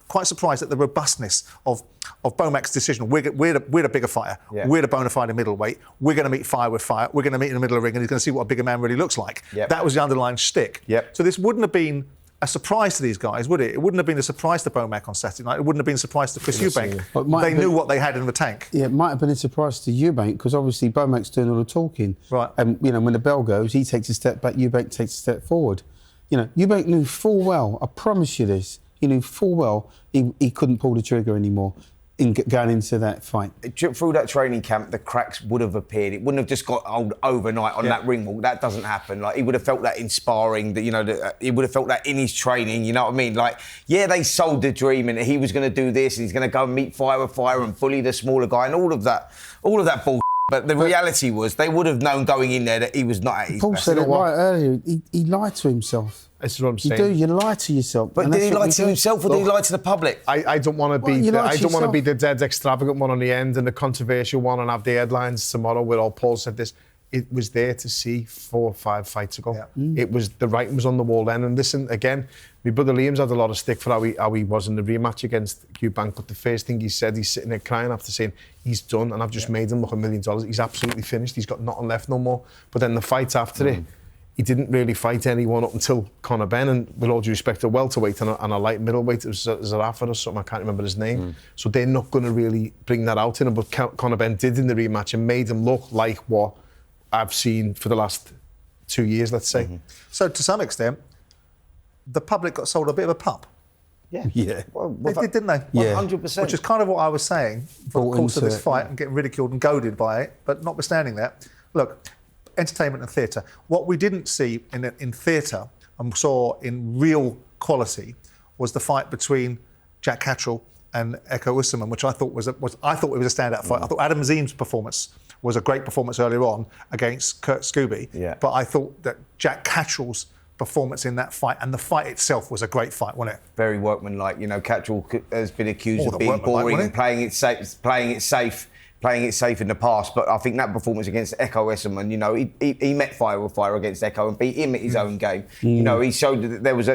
quite surprised at the robustness of Bomac's decision. We're the bigger fighter. Yeah. We're the bona fide middleweight. We're going to meet fire with fire. We're going to meet in the middle of the ring, and he's going to see what a bigger man really looks like. Yep. That was the underlying shtick. Yep. So this wouldn't have been a surprise to these guys, would it? It wouldn't have been a surprise to Bomac on Saturday night. It wouldn't have been a surprise to Chris Eubank. They knew what they had in the tank. Yeah, it might have been a surprise to Eubank because obviously Bomac's doing all the talking. Right. And, you know, when the bell goes, he takes a step back, Eubank takes a step forward. You know, Eubank knew full well, I promise you this, he knew full well he couldn't pull the trigger anymore in going into that fight. Through that training camp, the cracks would have appeared. It wouldn't have just got old overnight on that ring walk. That doesn't happen. Like, he would have felt that in sparring, that, you know, he would have felt that in his training, you know what I mean? Like, yeah, they sold the dream and he was going to do this and he's going to go and meet fire with fire and bully the smaller guy and all of that bullshit. But the reality was they would have known going in there that he was not at his Paul best. said it right earlier, he lied to himself. That's what I'm You saying. do, you lie to yourself. But and did that's he what lie we to do. himself or did he lie to the public? I don't want to be. you lie to I don't want to yourself. be the dead extravagant one on the end and the controversial one and have the headlines tomorrow where all Paul said this. It was there to see 4 or 5 fights ago. Yeah. It was the writing was on the wall then. And listen, again, my brother Liam's had a lot of stick for how he was in the rematch against Eubank. But the first thing he said, he's sitting there crying after saying he's done, and I've just made him look $1 million. He's absolutely finished. He's got nothing left no more. But then the fight after it, he didn't really fight anyone up until Conor Benn, and with all due respect, a welterweight and a light middleweight, it was Zarafa or something, I can't remember his name. So they're not going to really bring that out in him, but Conor Benn did in the rematch and made him look like what I've seen for the last 2 years, let's say. So to some extent, the public got sold a bit of a pup. Yeah. Well, They did, didn't they? Yeah. 100%. Which is kind of what I was saying for Bought the course of into this it, fight and getting ridiculed and goaded by it. But notwithstanding that, look, entertainment and theatre. What we didn't see in theatre and saw in real quality was the fight between Jack Catterall and Eko Usman, which I thought I thought it was a standout fight. I thought Adam Azim's performance was a great performance earlier on against Kurt Scooby. Yeah. But I thought that Jack Catterall's performance in that fight and the fight itself was a great fight, wasn't it? Very workmanlike. You know, Catterall has been accused More of than being workmanlike, boring wasn't and playing it safe in the past. But I think that performance against Eko Usman, you know, he met fire with fire against Eko and beat him at his own game. You know, he showed that there was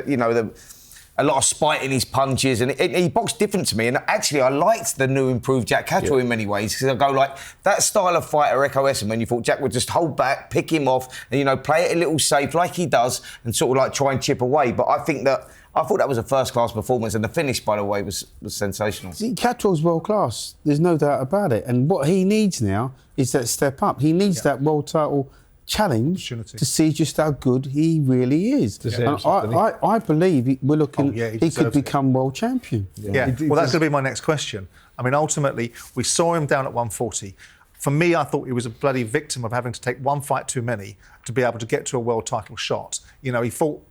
a lot of spite in his punches, and he boxed different to me. And actually, I liked the new, improved Jack Catterall in many ways, because I go like that style of fighter, Eko Usman. You thought Jack would just hold back, pick him off, and, you know, play it a little safe like he does, and sort of like try and chip away. But I thought that was a first-class performance, and the finish, by the way, was sensational. See, Catterall's world class. There's no doubt about it. And what he needs now is that step up. He needs that world title challenge to see just how good he really is. And I believe we're looking. He could become world champion. Yeah. Well, that's going to be my next question. I mean, ultimately, we saw him down at 140. For me, I thought he was a bloody victim of having to take one fight too many to be able to get to a world title shot. You know, he fought,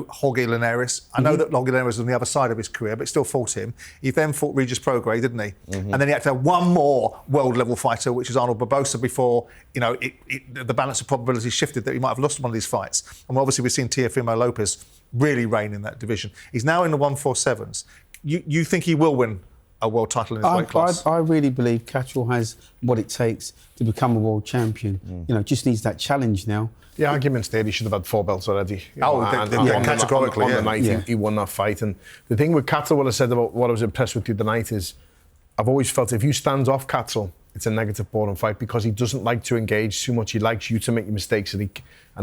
Jorge Linares. I know that Jorge Linares was on the other side of his career, but still fought him. He then fought Regis Prograis, didn't he? And then he had to have one more world-level fighter, which is Arnold Barbosa, before, the balance of probability shifted that he might have lost one of these fights. And obviously we've seen Teofimo Lopez really reign in that division. He's now in the 147s. You think he will win a world title in his weight class? I really believe Catterall has what it takes to become a world champion. Just needs that challenge now. The argument's there, he should have had 4 belts already. Categorically, on the night he won that fight. And the thing with Catterall, what I said about what I was impressed with the other night is, I've always felt if you stand off Catterall, it's a negative boring fight, because he doesn't like to engage too much. He likes you to make your mistakes, and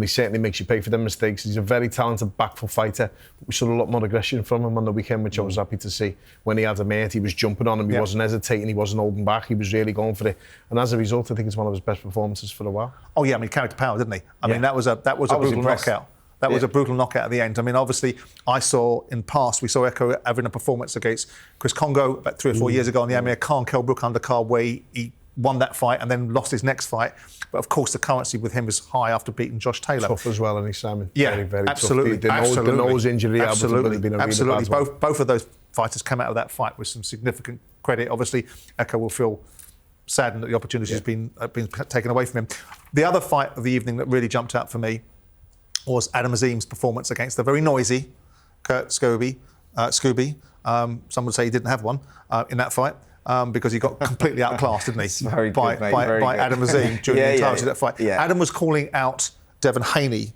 he certainly makes you pay for them mistakes. He's a very talented, backful fighter. We saw a lot more aggression from him on the weekend, which I was happy to see. When he had a mate, he was jumping on him. He wasn't hesitating. He wasn't holding back. He was really going for it. And as a result, I think it's one of his best performances for a while. Oh yeah, I mean, he carried the power, didn't he? I mean, that was a brutal knockout. That was a brutal knockout at the end. I mean, obviously, we saw Eko having a performance against Chris Congo about 3 or 4 years ago on the Amir Khan Kell Brook undercard, where he won that fight and then lost his next fight. But of course, the currency with him is high after beating Josh Taylor. Tough as well, and he's Simon. Yeah, very, very absolutely. Tough. The nose injury, absolutely, been a absolutely. Really bad one. Both of those fighters come out of that fight with some significant credit. Obviously, Echo will feel saddened that the opportunity has been taken away from him. The other fight of the evening that really jumped out for me was Adam Azim's performance against the very noisy Kurt Scooby. Some would say he didn't have one in that fight. Because he got completely outclassed, didn't he? Very by good, mate. by Adam Azim during the entirety of that fight. Yeah. Adam was calling out Devin Haney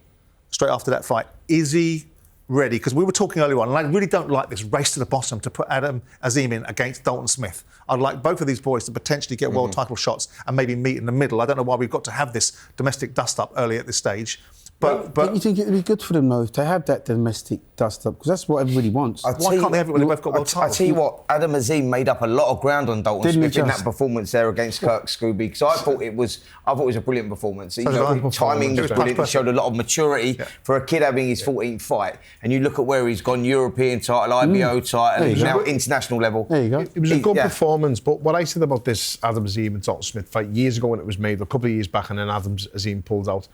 straight after that fight. Is he ready? Because we were talking earlier on, and I really don't like this race to the bottom to put Adam Azim in against Dalton Smith. I'd like both of these boys to potentially get world title shots and maybe meet in the middle. I don't know why we've got to have this domestic dust-up early at this stage. But don't you think it would be good for them, though, to have that domestic dust-up? Because that's what everybody wants. why can't they have it when they've both got world titles? I tell you what, Adam Azim made up a lot of ground on Dalton Smith in that performance there against Kirk Scooby. Because I thought it was a brilliant performance. Timing was brilliant. He showed a lot of maturity for a kid having his 14th fight. And you look at where he's gone: European title, IBO title, he's now international level. There you go. It was a good performance. But what I said about this Adam Azim and Dalton Smith fight years ago when it was made, a couple of years back, and then Adam Azim pulled out.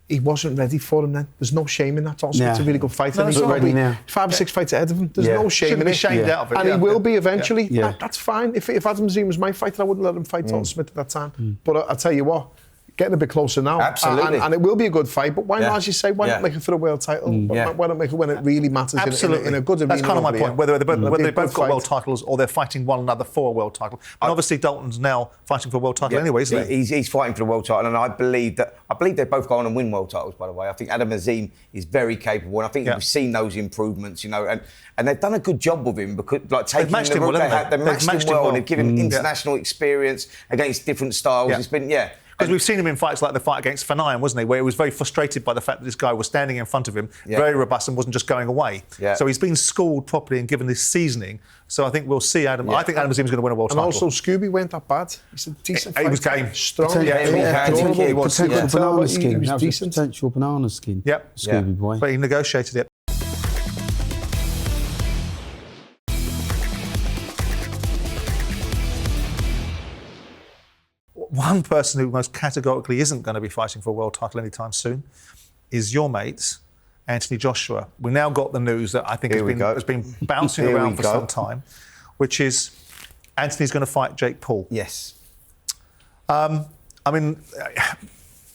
He wasn't ready for him then. There's no shame in that. Dalton Smith's a really good fighter. He's ready now. 5 or 6 fights ahead of him. There's no shame in it. Shamed out of it. And he will be eventually. Yeah. That's fine. If Adam Azim was my fighter, I wouldn't let him fight Dalton Smith at that time. But I tell you what, getting a bit closer now. Absolutely. And it will be a good fight. But why not, as you say, why not make it for the world title? Why not make it when it really matters in a good arena? That's kind of my point. Whether they both got world fight. titles or they're fighting one another for a world title. And obviously Dalton's now fighting for a world title anyway, isn't he? He's fighting for the world title, and I believe they both go on and win world titles, by the way. I think Adam Azim is very capable, and I think we've seen those improvements, and they've done a good job with him because taking matched him well, they've matched him well, and they've given him international experience against different styles. It's been Because we've seen him in fights like the fight against Fanayan, wasn't he? Where he was very frustrated by the fact that this guy was standing in front of him, very robust, and wasn't just going away. Yeah. So he's been schooled properly and given this seasoning. So I think we'll see Adam. I think Adam Azim's going to win a world title. And also, Scooby weren't that bad. He's a decent fighter. He was game. Strong. He was. Potential banana skin. He was That was decent. potential banana skin. Yep. Scooby boy. But he negotiated it. One person who most categorically isn't going to be fighting for a world title anytime soon is your mate, Anthony Joshua. We now got the news that I think has been bouncing around for some time, which is Anthony's going to fight Jake Paul. Yes. I mean,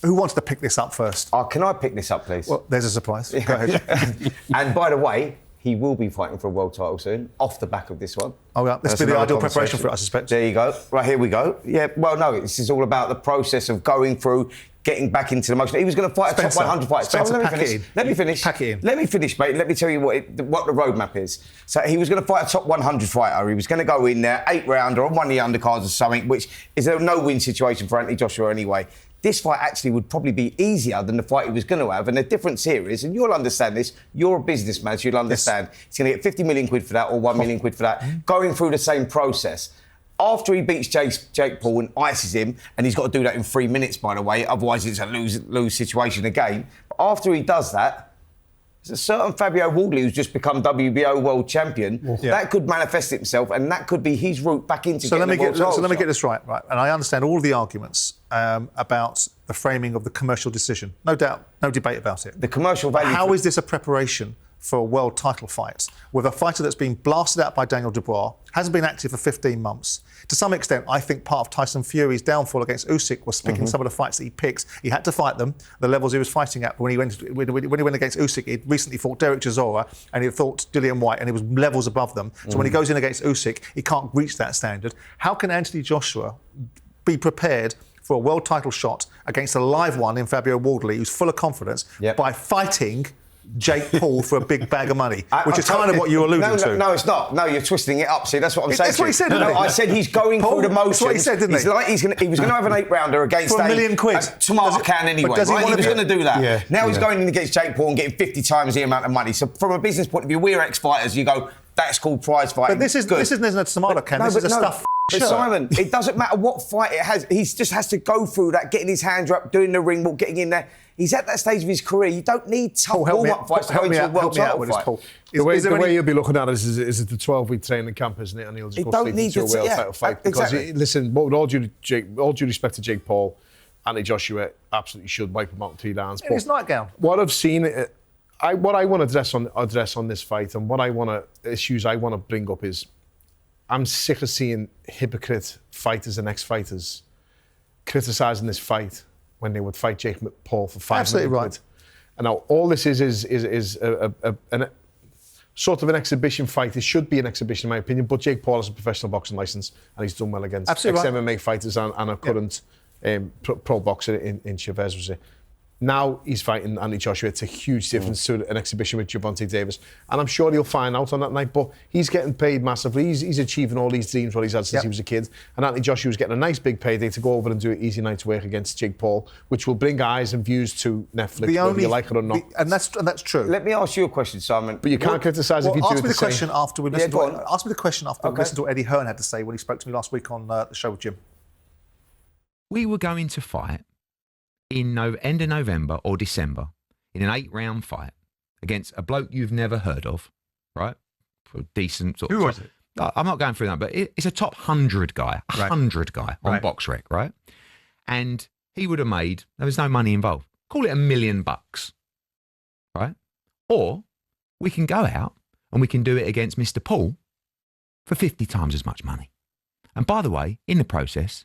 who wants to pick this up first? Can I pick this up, please? Well, there's a surprise. Go ahead. And by the way, he will be fighting for a world title soon, off the back of this one. Oh, yeah. This will be the ideal preparation for it, I suspect. There you go. Right, here we go. Yeah, well, no, this is all about the process of going through, getting back into the motion. He was going to fight a top 100 fight. So let me finish. Pack it in. Let me finish, mate. Let me tell you what the roadmap is. So he was going to fight a top 100 fighter. He was going to go in there, 8-rounder on one of the undercards or something, which is a no-win situation for Anthony Joshua anyway. This fight actually would probably be easier than the fight he was going to have. And the difference here is, and you'll understand this, you're a businessman, so you'll understand. He's going to get 50 million quid for that or 1 million quid for that, going through the same process. After he beats Jake Paul and ices him, and he's got to do that in 3 minutes, by the way, otherwise it's a lose situation again. But after he does that, there's a certain Fabio Wardley who's just become WBO world champion. Yeah. That could manifest itself, and that could be his route back into getting the world title. So let me get this right. And I understand all of the arguments about the framing of the commercial decision. No doubt, no debate about it. The commercial value. How is this a preparation for a world title fight with a fighter that's been blasted out by Daniel Dubois, hasn't been active for 15 months? To some extent, I think part of Tyson Fury's downfall against Usyk was picking some of the fights that he picks. He had to fight them, the levels he was fighting at. When he went against Usyk, he'd recently fought Derek Chisora and he fought Dillian White, and he was levels above them. So when he goes in against Usyk, he can't reach that standard. How can Anthony Joshua be prepared for a world title shot against a live one in Fabio Wardley, who's full of confidence, by fighting Jake Paul for a big bag of money, which is kind of what you're alluding to. No, it's not. No, you're twisting it up. See, that's what I'm saying. That's what he said, didn't he? I said he's going through the motions. That's what he said, didn't he? He was going to have an 8-rounder against for $1 million quid. Tomato can anyway. He was going to do that. Yeah. Now he's going in against Jake Paul and getting 50 times the amount of money. So from a business point of view, we're ex-fighters. You go, that's called prize fighting. But this isn't a tomato can. This is a stuffed But Simon, it doesn't matter what fight it has. He just has to go through that, getting his hands up, doing the ring walk, getting in there. He's at that stage of his career. You don't need tough warm-up fights to go into a world title fight. The way you'll be looking at it is the 12-week training camp, isn't it? And he'll just go straight into a world title fight. Because, listen, with all due respect to Jake Paul, Anthony Joshua absolutely should wipe him out in 2 rounds. In his nightgown. What I've seen, what I want to address on this fight, and what I want to issues I want to bring up is, I'm sick of seeing hypocrite fighters and ex-fighters criticising this fight when they would fight Jake Paul for 5 Absolutely million right. quid. And now all this is a sort of an exhibition fight. It should be an exhibition, in my opinion. But Jake Paul has a professional boxing licence, and he's done well against ex-MMA fighters and a current pro boxer in Chavez, was it? Now he's fighting Anthony Joshua. It's a huge difference to an exhibition with Gervonta Davis. And I'm sure he'll find out on that night, but he's getting paid massively. He's achieving all these dreams what he's had since he was a kid. And Anthony Joshua's getting a nice big payday to go over and do an easy night's work against Jake Paul, which will bring eyes and views to Netflix, whether you like it or not. And that's true. Let me ask you a question, Simon. But you can't criticise if you do ask it me the the question same. after we listen to ask me the question after we listen to what Eddie Hearn had to say when he spoke to me last week on the show with Jim. We were going to fight in end of November or December in an 8-round fight against a bloke you've never heard of, right? For a decent sort of... Who was it? I'm not going through that, but it's a top 100 guy, 100 guy on BoxRec, right? And he would have made, there was no money involved. Call it $1 million, right? Or we can go out and we can do it against Mr. Paul for 50 times as much money. And by the way, in the process,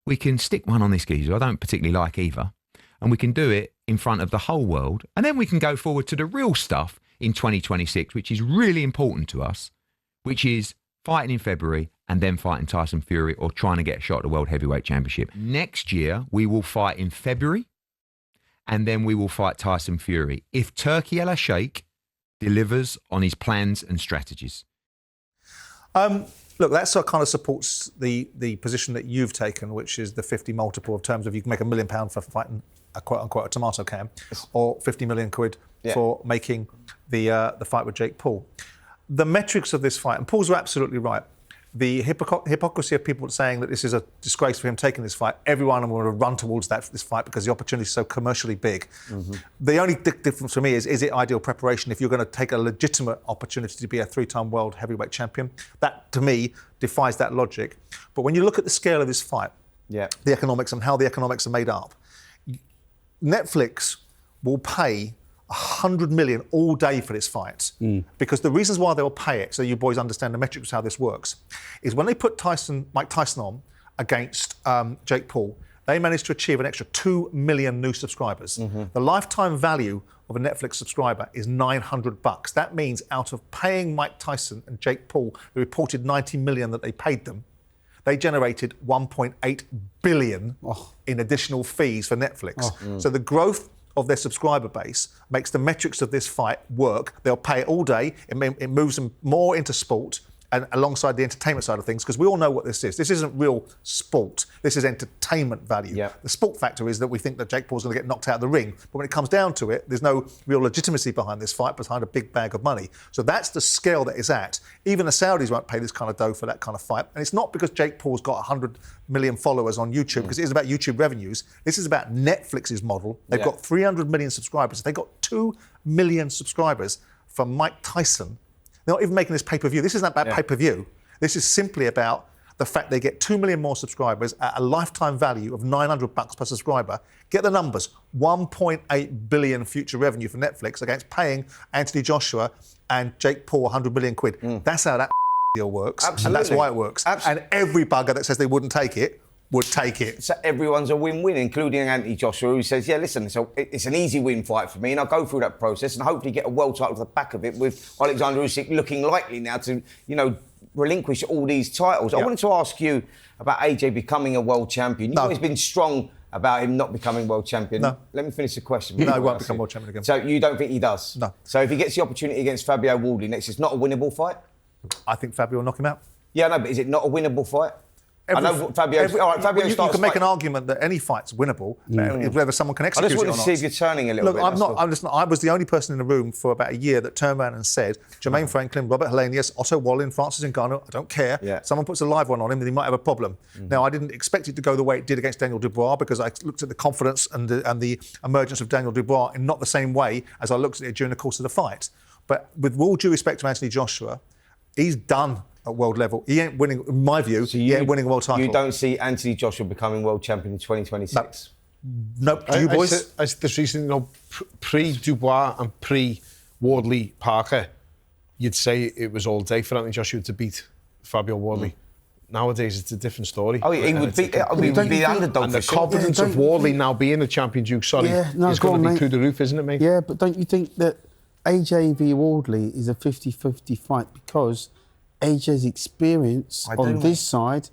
we can stick one on this geezer I don't particularly like either, and we can do it in front of the whole world, and then we can go forward to the real stuff in 2026, which is really important to us, which is fighting in February and then fighting Tyson Fury or trying to get a shot at the World Heavyweight Championship. Next year, we will fight in February, and then we will fight Tyson Fury if Turki El Sheikh delivers on his plans and strategies. Look, that kind of supports the position that you've taken, which is the 50 multiple of terms of you can make £1 million for fighting a quote-unquote a tomato can, or 50 million quid for making the fight with Jake Paul. The metrics of this fight, and Paul's absolutely right, the hypocrisy of people saying that this is a disgrace for him taking this fight, everyone will run towards this fight because the opportunity is so commercially big. Mm-hmm. The only difference for me is it ideal preparation if you're going to take a legitimate opportunity to be a 3-time world heavyweight champion? That, to me, defies that logic. But when you look at the scale of this fight, the economics and how the economics are made up, Netflix will pay 100 million all day for this fight. Because the reasons why they'll pay it, so you boys understand the metrics of how this works, is when they put Mike Tyson on against Jake Paul, they managed to achieve an extra 2 million new subscribers. The lifetime value of a Netflix subscriber is $900. That means out of paying Mike Tyson and Jake Paul, the reported 90 million that they paid them, they generated 1.8 billion in additional fees for Netflix. So the growth of their subscriber base makes the metrics of this fight work. They'll pay it all day. It moves them more into sport and alongside the entertainment side of things, because we all know what this is. This isn't real sport. This is entertainment value. The sport factor is that we think that Jake Paul's going to get knocked out of the ring. But when it comes down to it, there's no real legitimacy behind this fight, behind a big bag of money. So that's the scale that it's at. Even the Saudis won't pay this kind of dough for that kind of fight. And it's not because Jake Paul's got 100 million followers on YouTube, because it is about YouTube revenues. This is about Netflix's model. They've got 300 million subscribers. They got 2 million subscribers from Mike Tyson. They're not even making this pay-per-view. This isn't about pay-per-view. This is simply about the fact they get 2 million more subscribers at a lifetime value of $900 per subscriber. Get the numbers. 1.8 billion future revenue for Netflix against paying Anthony Joshua and Jake Paul 100 million quid. That's how that deal works. Absolutely. And that's why it works. Absolutely. And every bugger that says they wouldn't take it would take it. So everyone's a win-win, including Anthony Joshua, who says, yeah, listen, so it's an easy win fight for me, and I'll go through that process and hopefully get a world title off the back of it, with Alexander Usyk looking likely now to, relinquish all these titles. I wanted to ask you about AJ becoming a world champion. You've always been strong about him not becoming world champion. No. Let me finish the question. No, he won't become world champion again. So you don't think he does? No. So if he gets the opportunity against Fabio Wardley next, it's not a winnable fight? I think Fabio will knock him out. Yeah, no, but is it not a winnable fight? I know Fabio. Fabio you starts can make fight. an argument that any fight's winnable, whether someone can I execute just it or want not. to see if you're turning a little Look, bit. I was the only person in the room for about a year that turned around and said, Jermaine Franklin, Robert Helenius, Otto Wallin, Francis Ngannou, I don't care. Yeah. Someone puts a live one on him, then he might have a problem. Now, I didn't expect it to go the way it did against Daniel Dubois because I looked at the confidence and the emergence of Daniel Dubois in not the same way as I looked at it during the course of the fight. But with all due respect to Anthony Joshua, he's done at world level. He ain't winning, in my view, he ain't winning a world title. You don't see Anthony Joshua becoming world champion in 2026? Nope. Do you boys? I said this recently, pre-Dubois and pre-Wardley Parker, you'd say it was all day for Anthony Joshua to beat Fabio Wardley. Nowadays, it's a different story. Oh, he would be the underdog. And the confidence of Wardley now being a champion Duke, is going to be through the roof, isn't it, mate? Yeah, but don't you think that AJ v Wardley is a 50-50 fight because AJ's experience on this side,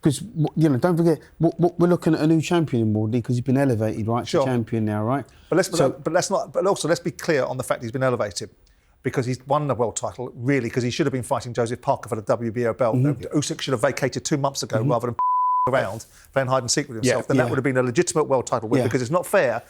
because, you know, don't forget, we're looking at a new champion in Wardley because he's been elevated, right? Sure. To champion now, right? But also let's be clear on the fact he's been elevated because he's won the world title, really, because he should have been fighting Joseph Parker for the WBO belt. Usyk should have vacated 2 months ago rather than around playing hide and seek with himself. Then that would have been a legitimate world title win because it's not fair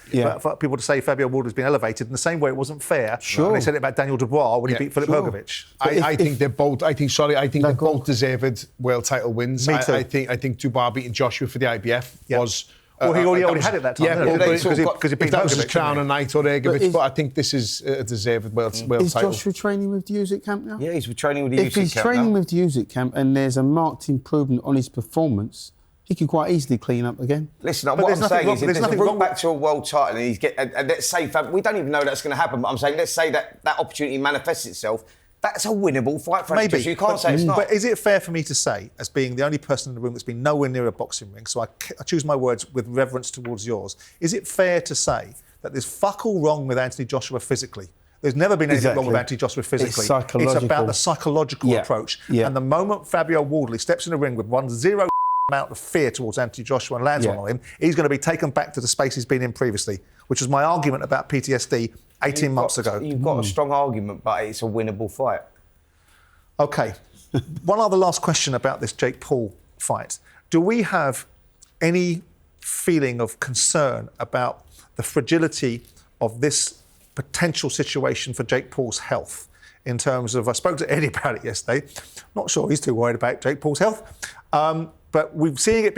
for people to say Fabio Wardley's been elevated in the same way it wasn't fair when they said it about Daniel Dubois when he beat Filip Hrgovic. I think they're both. I think they're both deserved world title wins. Me too. I think Dubois beating Joshua for the IBF was. Well, he already had it that time. Because he beat that was his Hrgovic, crown and night or Hrgovic. But I think this is a deserved world title. Is Joshua training with the Usyk camp now? Yeah, he's training with the Usyk camp. If he's training with the Usyk camp and there's a marked improvement on his performance, he could quite easily clean up again. Listen, what I'm saying is, if there's a route back to a world title and let's say, we don't even know that's going to happen, but I'm saying, let's say that opportunity manifests itself, that's a winnable fight for Maybe. You can't say it's not. But is it fair for me to say, as being the only person in the room that's been nowhere near a boxing ring, so I choose my words with reverence towards yours, is it fair to say that there's fuck all wrong with Anthony Joshua physically? There's never been anything wrong with Anthony Joshua physically. It's about the psychological approach. And the moment Fabio Wardley steps in the ring with zero amount of fear towards Anthony Joshua and lands one on him, he's going to be taken back to the space he's been in previously, which was my argument about PTSD 18 months ago. You've got a strong argument, but it's a winnable fight. OK. One other last question about this Jake Paul fight. Do we have any feeling of concern about the fragility of this potential situation for Jake Paul's health? In terms of, I spoke to Eddie about it yesterday. Not sure he's too worried about Jake Paul's health. But we're seeing it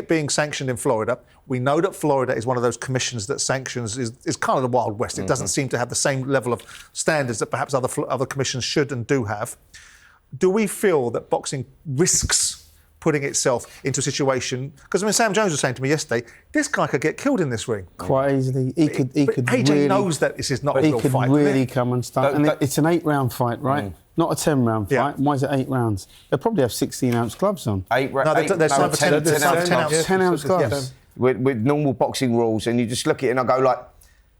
being sanctioned in Florida. We know that Florida is one of those commissions that sanctions is kind of the Wild West. It doesn't seem to have the same level of standards that perhaps other commissions should and do have. Do we feel that boxing risks putting itself into a situation? Because I mean, Sam Jones was saying to me yesterday, this guy could get killed in this ring quite easily. He could. AJ really knows that this is not a real fight. He could really come and start. And it's an 8-round fight, right? Not a 10-round fight. Why is it 8 rounds? They'll probably have 16-ounce gloves on. 8 rounds. No, there's time for 10-ounce gloves. With normal boxing rules, and you just look at it and I go like,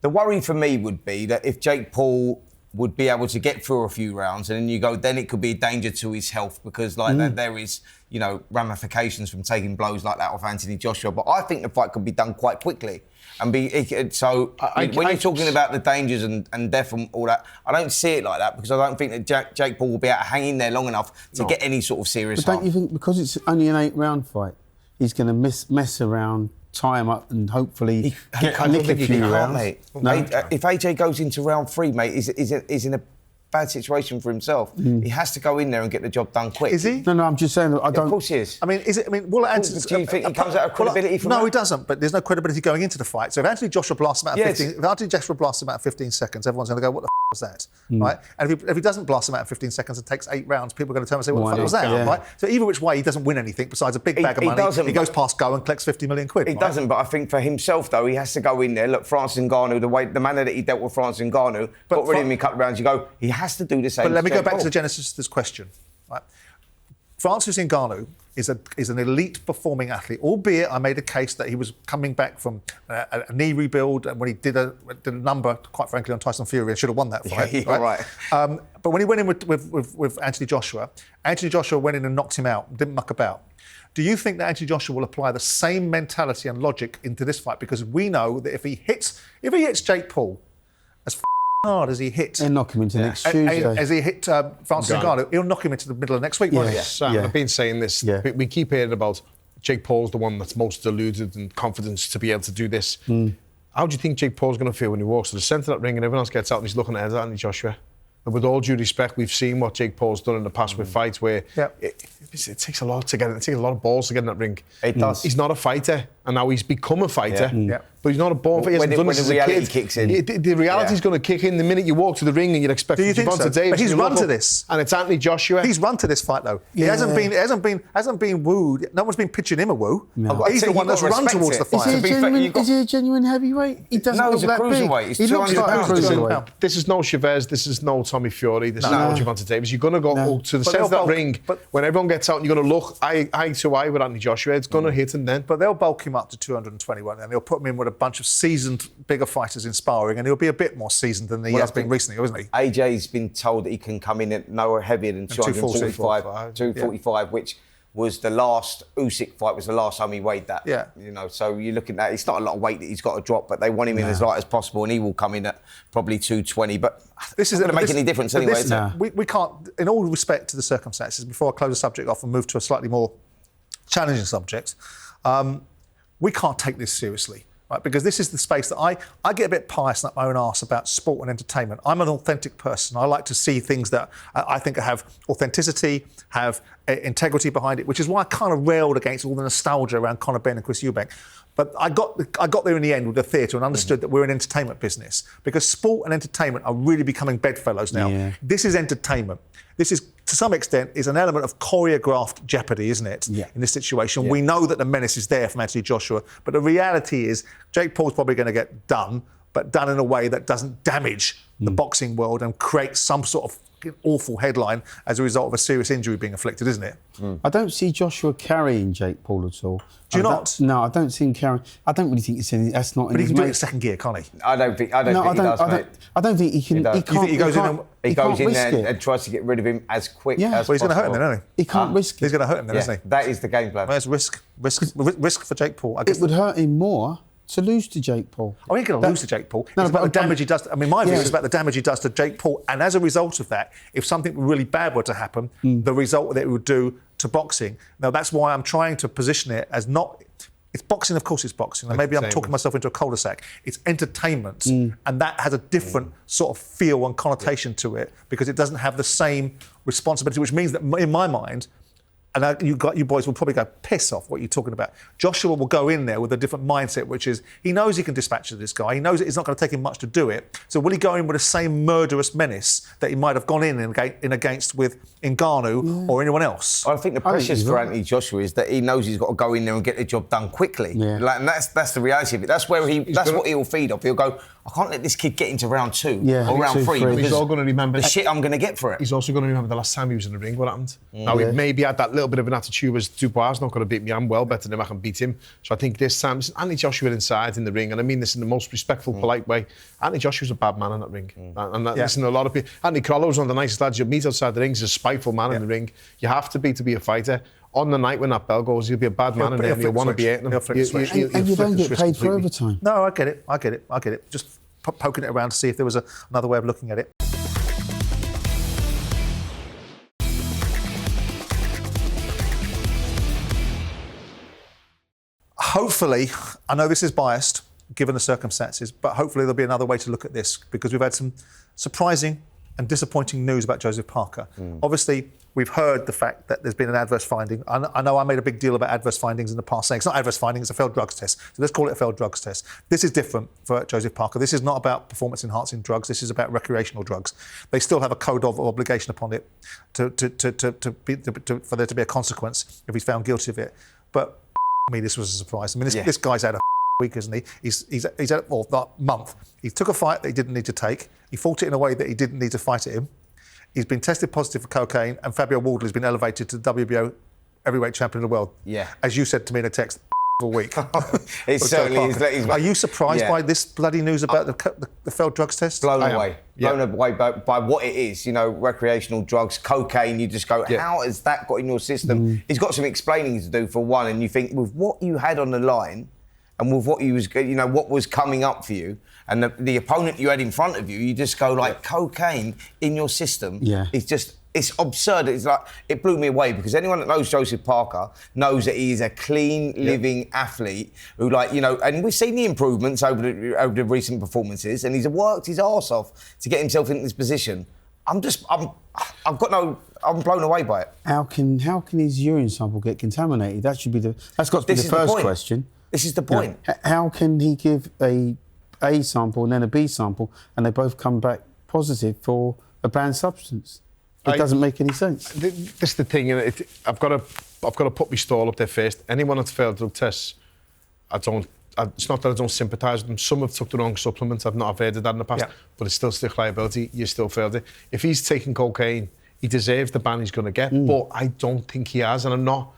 the worry for me would be that if Jake Paul would be able to get through a few rounds, and then you go, then it could be a danger to his health because there is, you know, ramifications from taking blows like that off Anthony Joshua. But I think the fight could be done quite quickly. And when you're talking about the dangers and death and all that, I don't see it like that because I don't think that Jake Paul will be able to hang in there long enough to get any sort of serious harm. But don't you think because it's only an 8-round fight, he's going to mess around, tie him up, and hopefully nick a few rounds? Mate. No? If AJ goes into round 3, mate, is in a bad situation for himself. He has to go in there and get the job done quick. Is he? No, I'm just saying that I don't. Of course he is. I mean, is it? I mean, well, do you think he comes out of credibility from that? No, he doesn't. But there's no credibility going into the fight. So if Anthony Joshua blasts him out of 15, if Anthony Joshua blasts him out of 15 seconds, everyone's going to go, "What the f*** was that?" Right? And if he doesn't blast him out of 15 seconds and takes 8 rounds, people are going to turn and say, "What the f*** was that?" Right? So either which way, he doesn't win anything besides a big bag of money. He goes past go and collects 50 million quid. He doesn't. But I think for himself though, he has to go in there. Look, Francis Ngannou, the manner that he dealt with Francis Ngannou, got rid of him in a couple of rounds. You go, he has to do the same. But let me go back to the genesis of this question. Right? Francis Ngannou is an elite performing athlete, albeit I made a case that he was coming back from a knee rebuild when he did a number, quite frankly, on Tyson Fury and should have won that fight. Yeah, right. But when he went in with Anthony Joshua went in and knocked him out, didn't muck about. Do you think that Anthony Joshua will apply the same mentality and logic into this fight? Because we know that if he hits Jake Paul, as hard as he hit. He'll knock him into next Tuesday. As he hit Francis Ngannou, he'll knock him into the middle of next week, won't he? Sam, I've been saying this. We keep hearing about Jake Paul's the one that's most deluded and confidence to be able to do this. How do you think Jake Paul's going to feel when he walks to the centre of that ring and everyone else gets out and he's looking at Anthony Joshua? And with all due respect, we've seen what Jake Paul's done in the past with fights where it takes a lot to get. It takes a lot of balls to get in that ring. It does. He's not a fighter, and now he's become a fighter. But he's not a born fighter. He hasn't done this as a kid. Kicks in. The reality's going to kick in the minute you walk to the ring and you'd expect. Do you think so? Davis, but he's run to this, and it's Anthony Joshua. He's run to this fight though. He hasn't been wooed. No one's been pitching him a woo. No. He's the one that's run towards the fight. Is he a genuine heavyweight? He doesn't look that big. He looks like a cruiserweight. This is no Chavez. This is no Tommy Fury. This is no Gervonta Davis. You're going to go to the centre of that ring when everyone gets out and you're going to look eye to eye with Anthony Joshua. It's going to hit him then. But they'll bulk him up to 221 and they'll put him in with a bunch of seasoned, bigger fighters in sparring, and he'll be a bit more seasoned than he has been recently, hasn't he? AJ's been told that he can come in at no heavier than 245, which was the last Usyk fight, was the last time he weighed that. Yeah. You know, so you're looking at, it's not a lot of weight that he's got to drop, but they want him in as light as possible, and he will come in at probably 220. But this isn't going to make any difference anyway. We can't, in all respect to the circumstances, before I close the subject off and move to a slightly more challenging subject, we can't take this seriously. Right, because this is the space that I get a bit pious up my own arse about sport and entertainment. I'm an authentic person. I like to see things that I think have authenticity, have integrity behind it, which is why I kind of railed against all the nostalgia around Conor Benn and Chris Eubank. But I got there in the end with the theatre and understood that we're an entertainment business, because sport and entertainment are really becoming bedfellows now. Yeah. This is entertainment. This is, to some extent, is an element of choreographed jeopardy, isn't it? Yeah. In this situation, we know that the menace is there from Anthony Joshua, but the reality is Jake Paul's probably going to get done, but done in a way that doesn't damage the boxing world and create some sort of awful headline as a result of a serious injury being inflicted, isn't it? I don't see Joshua carrying Jake Paul at all. Do you not? No, I don't see him carrying. I don't really think it's in. That's not. But he can do it in second gear, can't he? I don't think he does, mate. I don't think he can. He can't. He goes in there and tries to get rid of him as quick as possible. Well, he's going to hurt him then, isn't he? He can't risk it. He's going to hurt him then, isn't he? That is the game plan. There's risk for Jake Paul. It would hurt him more to lose to Jake Paul. Oh, he ain't going to lose to Jake Paul. It's about the damage he does. I mean, my view is about the damage he does to Jake Paul. And as a result of that, if something really bad were to happen, the result that it would do to boxing. Now, that's why I'm trying to position it as not... It's boxing, of course it's boxing. And maybe I'm talking myself into a cul-de-sac. It's entertainment. And that has a different sort of feel and connotation to it, because it doesn't have the same responsibility, which means that, in my mind... And you boys will probably go, piss off, what you're talking about. Joshua will go in there with a different mindset, which is he knows he can dispatch this guy. He knows it's not going to take him much to do it. So will he go in with the same murderous menace that he might have gone in against with Ngannou or anyone else? I think the pressures for Anthony Joshua is that he knows he's got to go in there and get the job done quickly. Yeah. And that's the reality of it. That's where what he'll feed off. He'll go, I can't let this kid get into round 2 or round 3 because he's all going to remember the shit I'm going to get for it. He's also going to remember the last time he was in the ring, what happened. Now, he maybe had that little bit of an attitude as Dubois not going to beat me. I'm well better than him. I can beat him. So I think this time, Anthony Joshua inside in the ring, and I mean this in the most respectful, polite way. Anthony Joshua's a bad man in that ring. Listen, a lot of people... Anthony Crollo's one of the nicest lads you'll meet outside the ring. He's a spiteful man in the ring. You have to be a fighter. On the night when that bell goes, you'll be a bad man in there and you'll want to be hitting him. And you don't get paid for overtime. No, I get it. Just poking it around to see if there was another way of looking at it. Hopefully, I know this is biased, given the circumstances, but hopefully there'll be another way to look at this, because we've had some surprising and disappointing news about Joseph Parker. Obviously, we've heard the fact that there's been an adverse finding. I know I made a big deal about adverse findings in the past, saying it's not adverse finding, it's a failed drugs test. So let's call it a failed drugs test. This is different for Joseph Parker. This is not about performance-enhancing drugs. This is about recreational drugs. They still have a code of obligation upon it for there to be a consequence if he's found guilty of it. But me, this was a surprise. I mean, this guy's had a week, isn't he? He's had that month. He took a fight that he didn't need to take. He fought it in a way that he didn't need to fight it in. He's been tested positive for cocaine, and Fabio Wardley has been elevated to the WBO heavyweight champion of the world. Yeah. As you said to me in a text, a week. It certainly is. Are you surprised by this bloody news about the failed drugs test? Blown away. Blown away by what it is. You know, recreational drugs, cocaine. You just go, how has that got in your system? He's got some explaining to do, for one, and you think, with what you had on the line and with what what was coming up for you, And the opponent you had in front of you, you just go like, cocaine in your system is just, it's absurd. It's like, it blew me away because anyone that knows Joseph Parker knows that he is a clean living athlete who, like, you know, and we've seen the improvements over the recent performances, and he's worked his arse off to get himself into this position. I'm blown away by it. How can his urine sample get contaminated? That's got to be the first question. This is the point. You know, how can he give a sample and then a B sample, and they both come back positive for a banned substance? It doesn't make any sense. This is the thing. I've got to put my stall up there first. Anyone that's failed drug tests, it's not that I don't sympathise with them. Some have took the wrong supplements. I've heard of that in the past, but it's still stick liability. You still failed it. If he's taking cocaine, he deserves the ban he's going to get. But I don't think he has, and I'm not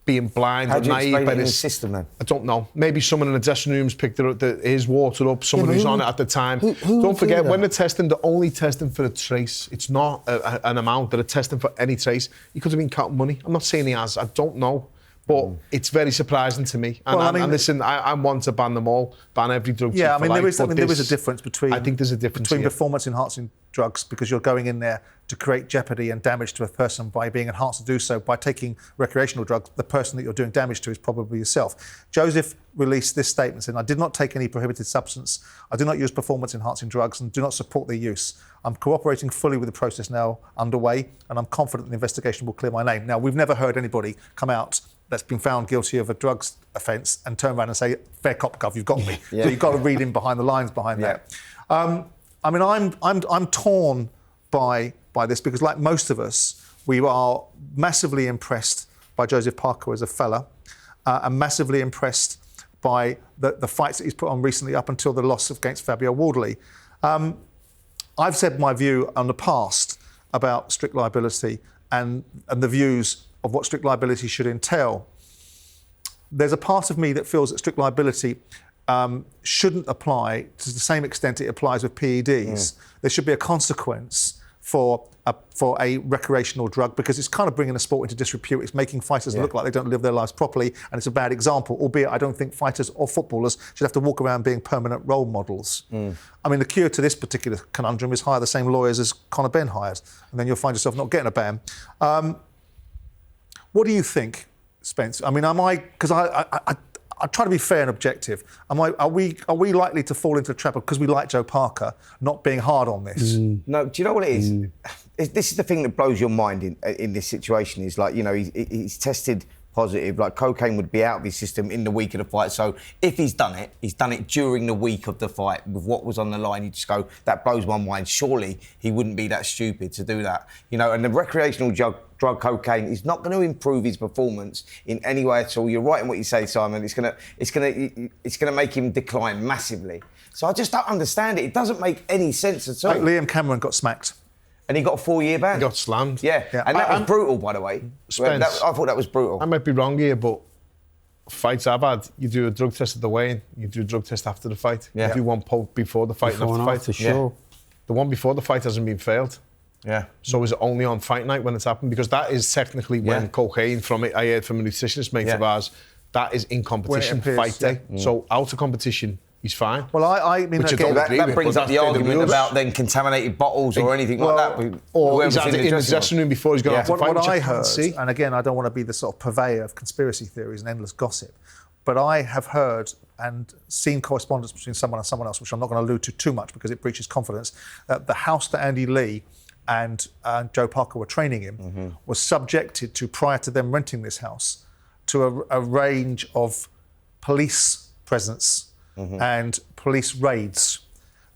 being blind or naive by this system. Then I don't know. Maybe someone in the dressing room's picked his water up. Someone who's on it at the time. Don't forget, when they're testing, they're only testing for a trace. It's not an amount. They're testing for any trace. He could have been counting money. I'm not saying he has. I don't know. But it's very surprising to me. And listen, I'm one to ban them all, ban every drug. Yeah, there is a difference between. I think there's a difference between performance-enhancing drugs, because you're going in there to create jeopardy and damage to a person by being enhanced to do so. By taking recreational drugs, the person that you're doing damage to is probably yourself. Joseph released this statement saying, "I did not take any prohibited substance. I do not use performance-enhancing drugs and do not support their use. I'm cooperating fully with the process now underway, and I'm confident the investigation will clear my name." Now, we've never heard anybody come out that's been found guilty of a drugs offence and turn around and say, "Fair cop, gov, you've got me." So you've got to read in behind the lines behind that. I'm torn by this because, like most of us, we are massively impressed by Joseph Parker as a fella, and massively impressed by the fights that he's put on recently up until the loss against Fabio Wardley. I've said my view on the past about strict liability and the views of what strict liability should entail. There's a part of me that feels that strict liability shouldn't apply to the same extent it applies with PEDs. There should be a consequence for a recreational drug, because it's kind of bringing the sport into disrepute. It's making fighters look like they don't live their lives properly, and it's a bad example, albeit I don't think fighters or footballers should have to walk around being permanent role models. The cure to this particular conundrum is hire the same lawyers as Conor Benn hired, and then you'll find yourself not getting a ban. What do you think, Spence? Because I try to be fair and objective. Are we likely to fall into the trap because we like Joe Parker not being hard on this? No, do you know what it is? This is the thing that blows your mind in this situation. Is like, you know, he's tested positive. Like, cocaine would be out of his system in the week of the fight. So if he's done it during the week of the fight with what was on the line. You just go, that blows my mind. Surely he wouldn't be that stupid to do that, you know. And the recreational drug cocaine is not going to improve his performance in any way at all. You're right in what you say, Simon. It's gonna make him decline massively. So I just don't understand it. It doesn't make any sense at all. Like Liam Cameron got smacked. And he got a 4-year ban. He got slammed. Yeah. And that was brutal, by the way. Spence, I thought that was brutal. I might be wrong here, but fights I've had, you do a drug test at the weigh-in, you do a drug test after the fight. Yeah. You do one before the fight and after the fight. For sure. The one before the fight hasn't been failed. Yeah. So is it only on fight night when it's happened? Because that is technically when cocaine, from it, I heard from a nutritionist mate of ours, that is in competition, fight day. So out of competition, he's fine. Well, I mean, again, that brings up the argument about then contaminated bottles or anything like that. Or he's had it in the dressing room before he's gone out to fight, what I heard, and again, I don't want to be the sort of purveyor of conspiracy theories and endless gossip, but I have heard and seen correspondence between someone and someone else, which I'm not going to allude to too much because it breaches confidence, that the house that Andy Lee and Joe Parker were training in was subjected to, prior to them renting this house, to a range of police presence and police raids.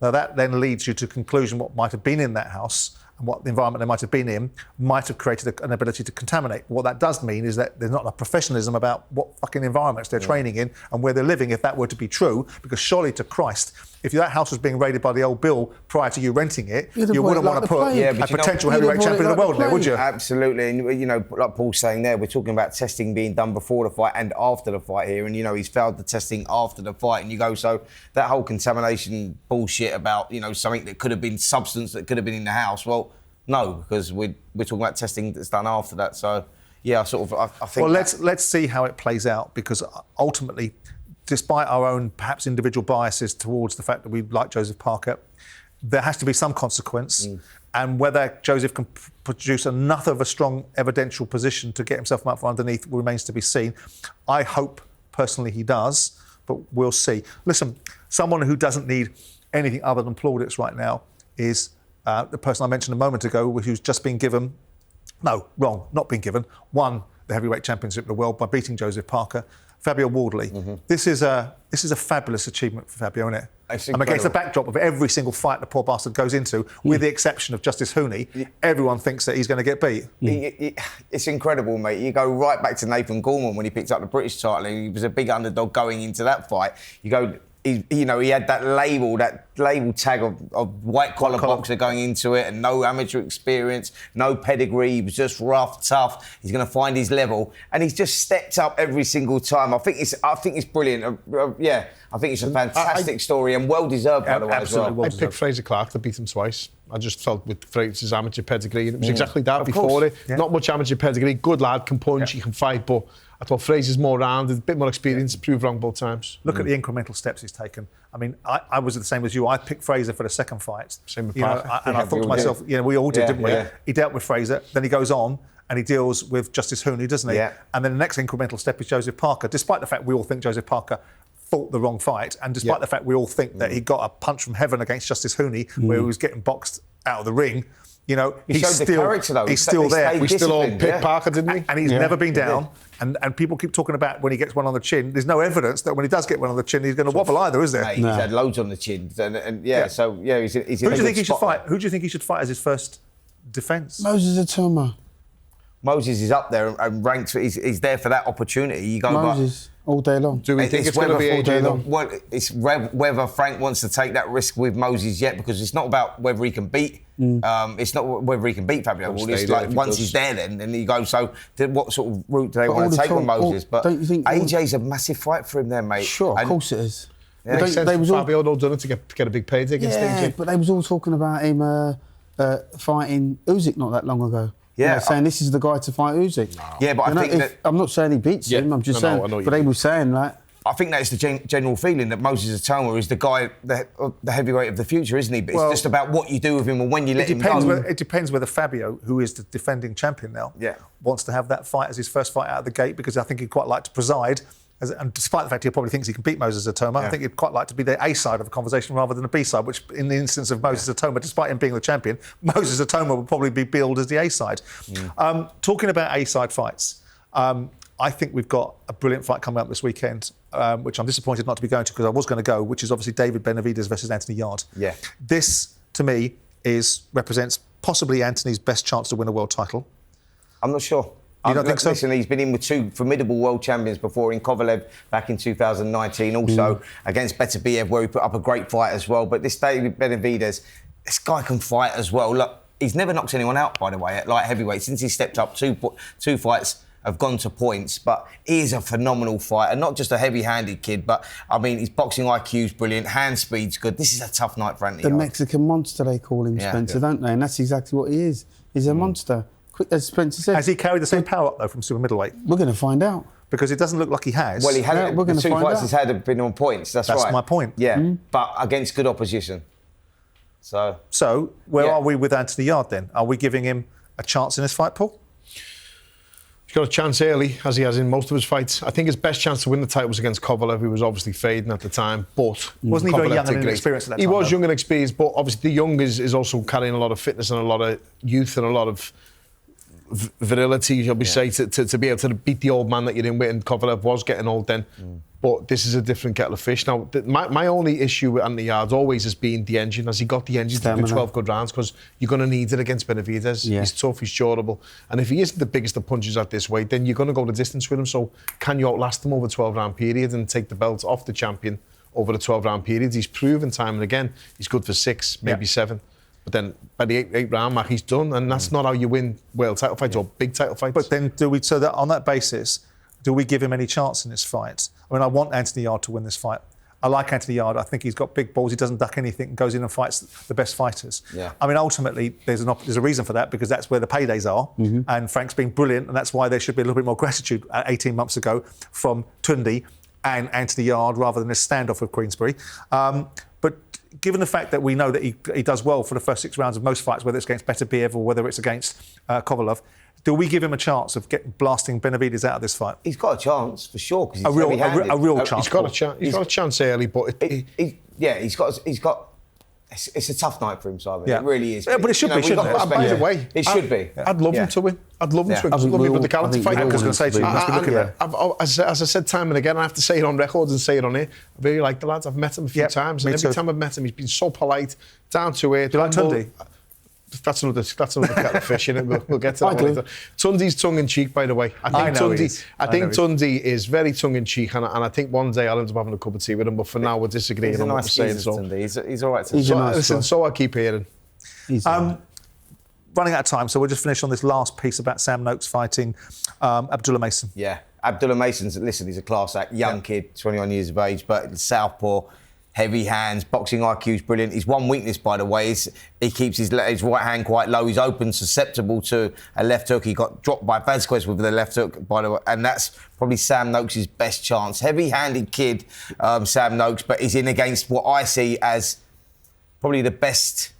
Now that then leads you to conclusion what might have been in that house and what the environment they might have been in might have created an ability to contaminate. What that does mean is that there's not enough professionalism about what fucking environments they're training in and where they're living, if that were to be true, because surely to Christ, if that house was being raided by the old Bill prior to you renting it, you wouldn't want to put a potential heavyweight champion of the world there, would you? Absolutely. And, you know, like Paul's saying there, we're talking about testing being done before the fight and after the fight here. And, you know, he's failed the testing after the fight. And you go, so that whole contamination bullshit about, you know, something that could have been substance that could have been in the house. Well, no, because we're talking about testing that's done after that. So, yeah, I think... Well, let's see how it plays out, because ultimately despite our own perhaps individual biases towards the fact that we like Joseph Parker, there has to be some consequence. And whether Joseph can produce enough of a strong evidential position to get himself up from underneath remains to be seen. I hope personally he does, but we'll see. Listen, someone who doesn't need anything other than plaudits right now is the person I mentioned a moment ago, who's just been given, not been given, won the heavyweight championship of the world by beating Joseph Parker, Fabio Wardley. This is a fabulous achievement for Fabio, isn't it? Against the backdrop of every single fight the poor bastard goes into, with the exception of Justice Hooney, everyone thinks that he's going to get beat. It's incredible, mate. You go right back to Nathan Gorman when he picked up the British title. He was a big underdog going into that fight. You go, he had that label tag of white-collar boxer going into it, and no amateur experience, no pedigree. He was just rough, tough. He's going to find his level, and he's just stepped up every single time. I think it's brilliant. I think it's a fantastic story and well-deserved, by the way, as well. I picked Fraser Clark to beat him twice. I just felt with Fraser's amateur pedigree, and it was exactly that before it. Yeah. Not much amateur pedigree, good lad, can punch, he can fight, but I thought Fraser's more rounded, a bit more experience, proved wrong both times. Look at the incremental steps he's taken. I mean, I was the same as you. I picked Fraser for the second fight. Same with Parker. And I thought to myself, we all did, didn't we? Yeah. He dealt with Fraser, then he goes on and he deals with Justice Hooney, doesn't he? Yeah. And then the next incremental step is Joseph Parker, despite the fact we all think Joseph Parker fought the wrong fight, and despite the fact we all think that he got a punch from heaven against Justice Hooney, where he was getting boxed out of the ring, he's still there. We still all picked Parker, didn't we? And he's never been down. And people keep talking about when he gets one on the chin. There's no evidence that when he does get one on the chin, he's going to wobble either, is there? Mate, he's had loads on the chin, he's he's Who do you think he should fight? Who do you think he should fight as his first defence? Moses Atoma. Moses is up there and ranked. He's there for that opportunity. You go Moses all day long. Do we think it's going to be AJ long? Well, it's whether Frank wants to take that risk with Moses yet, because it's not about whether he can beat. It's not whether he can beat Fabio. It's like once he's there, then you go. So, what sort of route do they want to take with Moses? But don't you think AJ's a massive fight for him, there, mate? Sure, of course it is. Yeah. They was Fabio all done it to get a big payday against AJ. But they was all talking about him fighting Usyk not that long ago. Yeah, saying this is the guy to fight Usyk. No. Yeah, but I think that I'm not saying he beats him. I'm just saying. But they were saying that. I think that's the general feeling that Moses Atoma is the guy, the heavyweight of the future, isn't he? But it's just about what you do with him and when you let him go. It depends whether Fabio, who is the defending champion now, wants to have that fight as his first fight out of the gate, because I think he'd quite like to preside. And despite the fact he probably thinks he can beat Moses Atoma, I think he'd quite like to be the A side of the conversation rather than the B side, which in the instance of Moses Atoma, despite him being the champion, Moses Atoma would probably be billed as the A side. Talking about A side fights, I think we've got a brilliant fight coming up this weekend, which I'm disappointed not to be going to, because I was going to go, which is obviously David Benavidez versus Anthony Yarde. Yeah. This, to me, represents possibly Anthony's best chance to win a world title. I'm not sure. You don't think so? Listen, he's been in with two formidable world champions before, in Kovalev back in 2019, also against Beterbiev, where he put up a great fight as well. But this David Benavidez, this guy can fight as well. Look, he's never knocked anyone out, by the way, at light heavyweight. Since he stepped up, two fights have gone to points, but he is a phenomenal fighter, not just a heavy-handed kid, but, I mean, his boxing IQ's brilliant, hand speed's good. This is a tough night for Anthony The Yarde. Mexican monster, they call him, Spencer, don't they? And that's exactly what he is. He's a monster. As Spencer said. Has he carried the same power up, though, from super middleweight? We're going to find out. Because it doesn't look like he has. Well, he had the two fights he's had have been on points, that's right. That's my point. Yeah, but against good opposition. So where are we with Anthony Yarde, then? Are we giving him a chance in this fight, Paul? He's got a chance early, as he has in most of his fights. I think his best chance to win the title was against Kovalev, who was obviously fading at the time, but... Wasn't he very young and inexperienced at that time? He was young and experienced, but obviously the young is also carrying a lot of fitness and a lot of youth and a lot of virility, shall we say, to be able to beat the old man that you're in with, and Kovalev was getting old then. But this is a different kettle of fish. Now, my only issue with Anthony Yarde always has been the engine. Has he got the engine to do 12 good rounds? Because you're going to need it against Benavidez. He's tough, he's durable. And if he isn't the biggest of punches at this weight, then you're going to go the distance with him. So can you outlast him over a 12-round period and take the belt off the champion over the 12-round period? He's proven time and again he's good for 6, maybe 7. But then by the 8 round mark, he's done. And that's not how you win world title fights or big title fights. But then so that on that basis, do we give him any chance in this fight? I mean, I want Anthony Yarde to win this fight. I like Anthony Yarde. I think he's got big balls. He doesn't duck anything and goes in and fights the best fighters. Yeah. I mean, ultimately, there's a reason for that, because that's where the paydays are. And Frank's been brilliant, and that's why there should be a little bit more gratitude 18 months ago from Tundi and Anthony Yarde rather than a standoff with Queensberry. But given the fact that we know that he does well for the first 6 rounds of most fights, whether it's against Beterbiev or whether it's against Kovalov, do we give him a chance of blasting Benavidez out of this fight? He's got a chance for sure because a real chance. He's got a chance. He's got a chance early, but he's got. It's a tough night for him, Simon. Yeah. It really is. Yeah, but it should be, shouldn't it? By the way, it should be. I'd love him to win. I'd love him to win. I'd love him to the fight. I was going to say to you, you must be looking at it. As I said time and again, I have to say it on records and say it on here. I really like the lads. I've met him a few times, and every time I've met him, he's been so polite, down to earth. Do you like Tundi? That's another kettle of fish, innit? We'll get to that later. Tundi's tongue-in-cheek, by the way. I think Tundi is very tongue-in-cheek, and I think one day I'll end up having a cup of tea with him, but for now we're disagreeing on what we're saying. He's all right. So I keep hearing. Running out of time, so we'll just finish on this last piece about Sam Noakes fighting Abdullah Mason. Yeah, Abdullah Mason's, listen, he's a class act, young kid, 21 years of age, but southpaw, heavy hands, boxing IQ's brilliant. His one weakness, by the way, is he keeps his right hand quite low. He's open, susceptible to a left hook. He got dropped by Vasquez with the left hook, by the way, and that's probably Sam Noakes' best chance. Heavy-handed kid, Sam Noakes, but he's in against what I see as probably the best.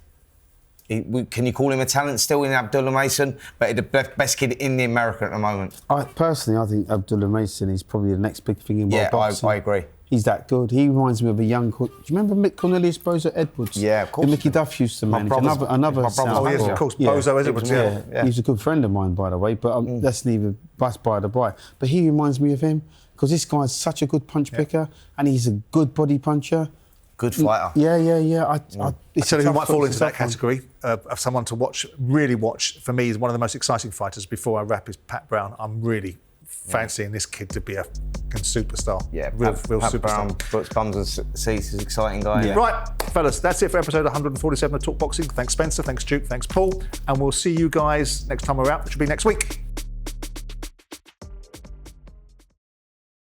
Can you call him a talent still in Abdullah Mason? But the best kid in the America at the moment. I think Abdullah Mason is probably the next big thing in world boxing. I agree. He's that good. He reminds me of a young... Do you remember Mick Cornelius Bozo Edwards? Yeah, of course. Who Mickey Duff used to manage. Another yes, of course. Bozo Edwards, yeah. He's a good friend of mine, by the way, but that's neither by the by. But he reminds me of him because this guy's such a good punch picker and he's a good body puncher. Good fighter. Yeah. I tell you who might fall into that category of someone to watch, really watch, for me, is one of the most exciting fighters before I wrap, is Pat Brown. I'm really fancying this kid to be a superstar. Yeah, real Pat superstar. Brown, puts bums and seats, is an exciting guy. Yeah. Right, fellas, that's it for episode 147 of Talk Boxing. Thanks Spencer, thanks Duke, thanks Paul, and we'll see you guys next time we're out, which will be next week.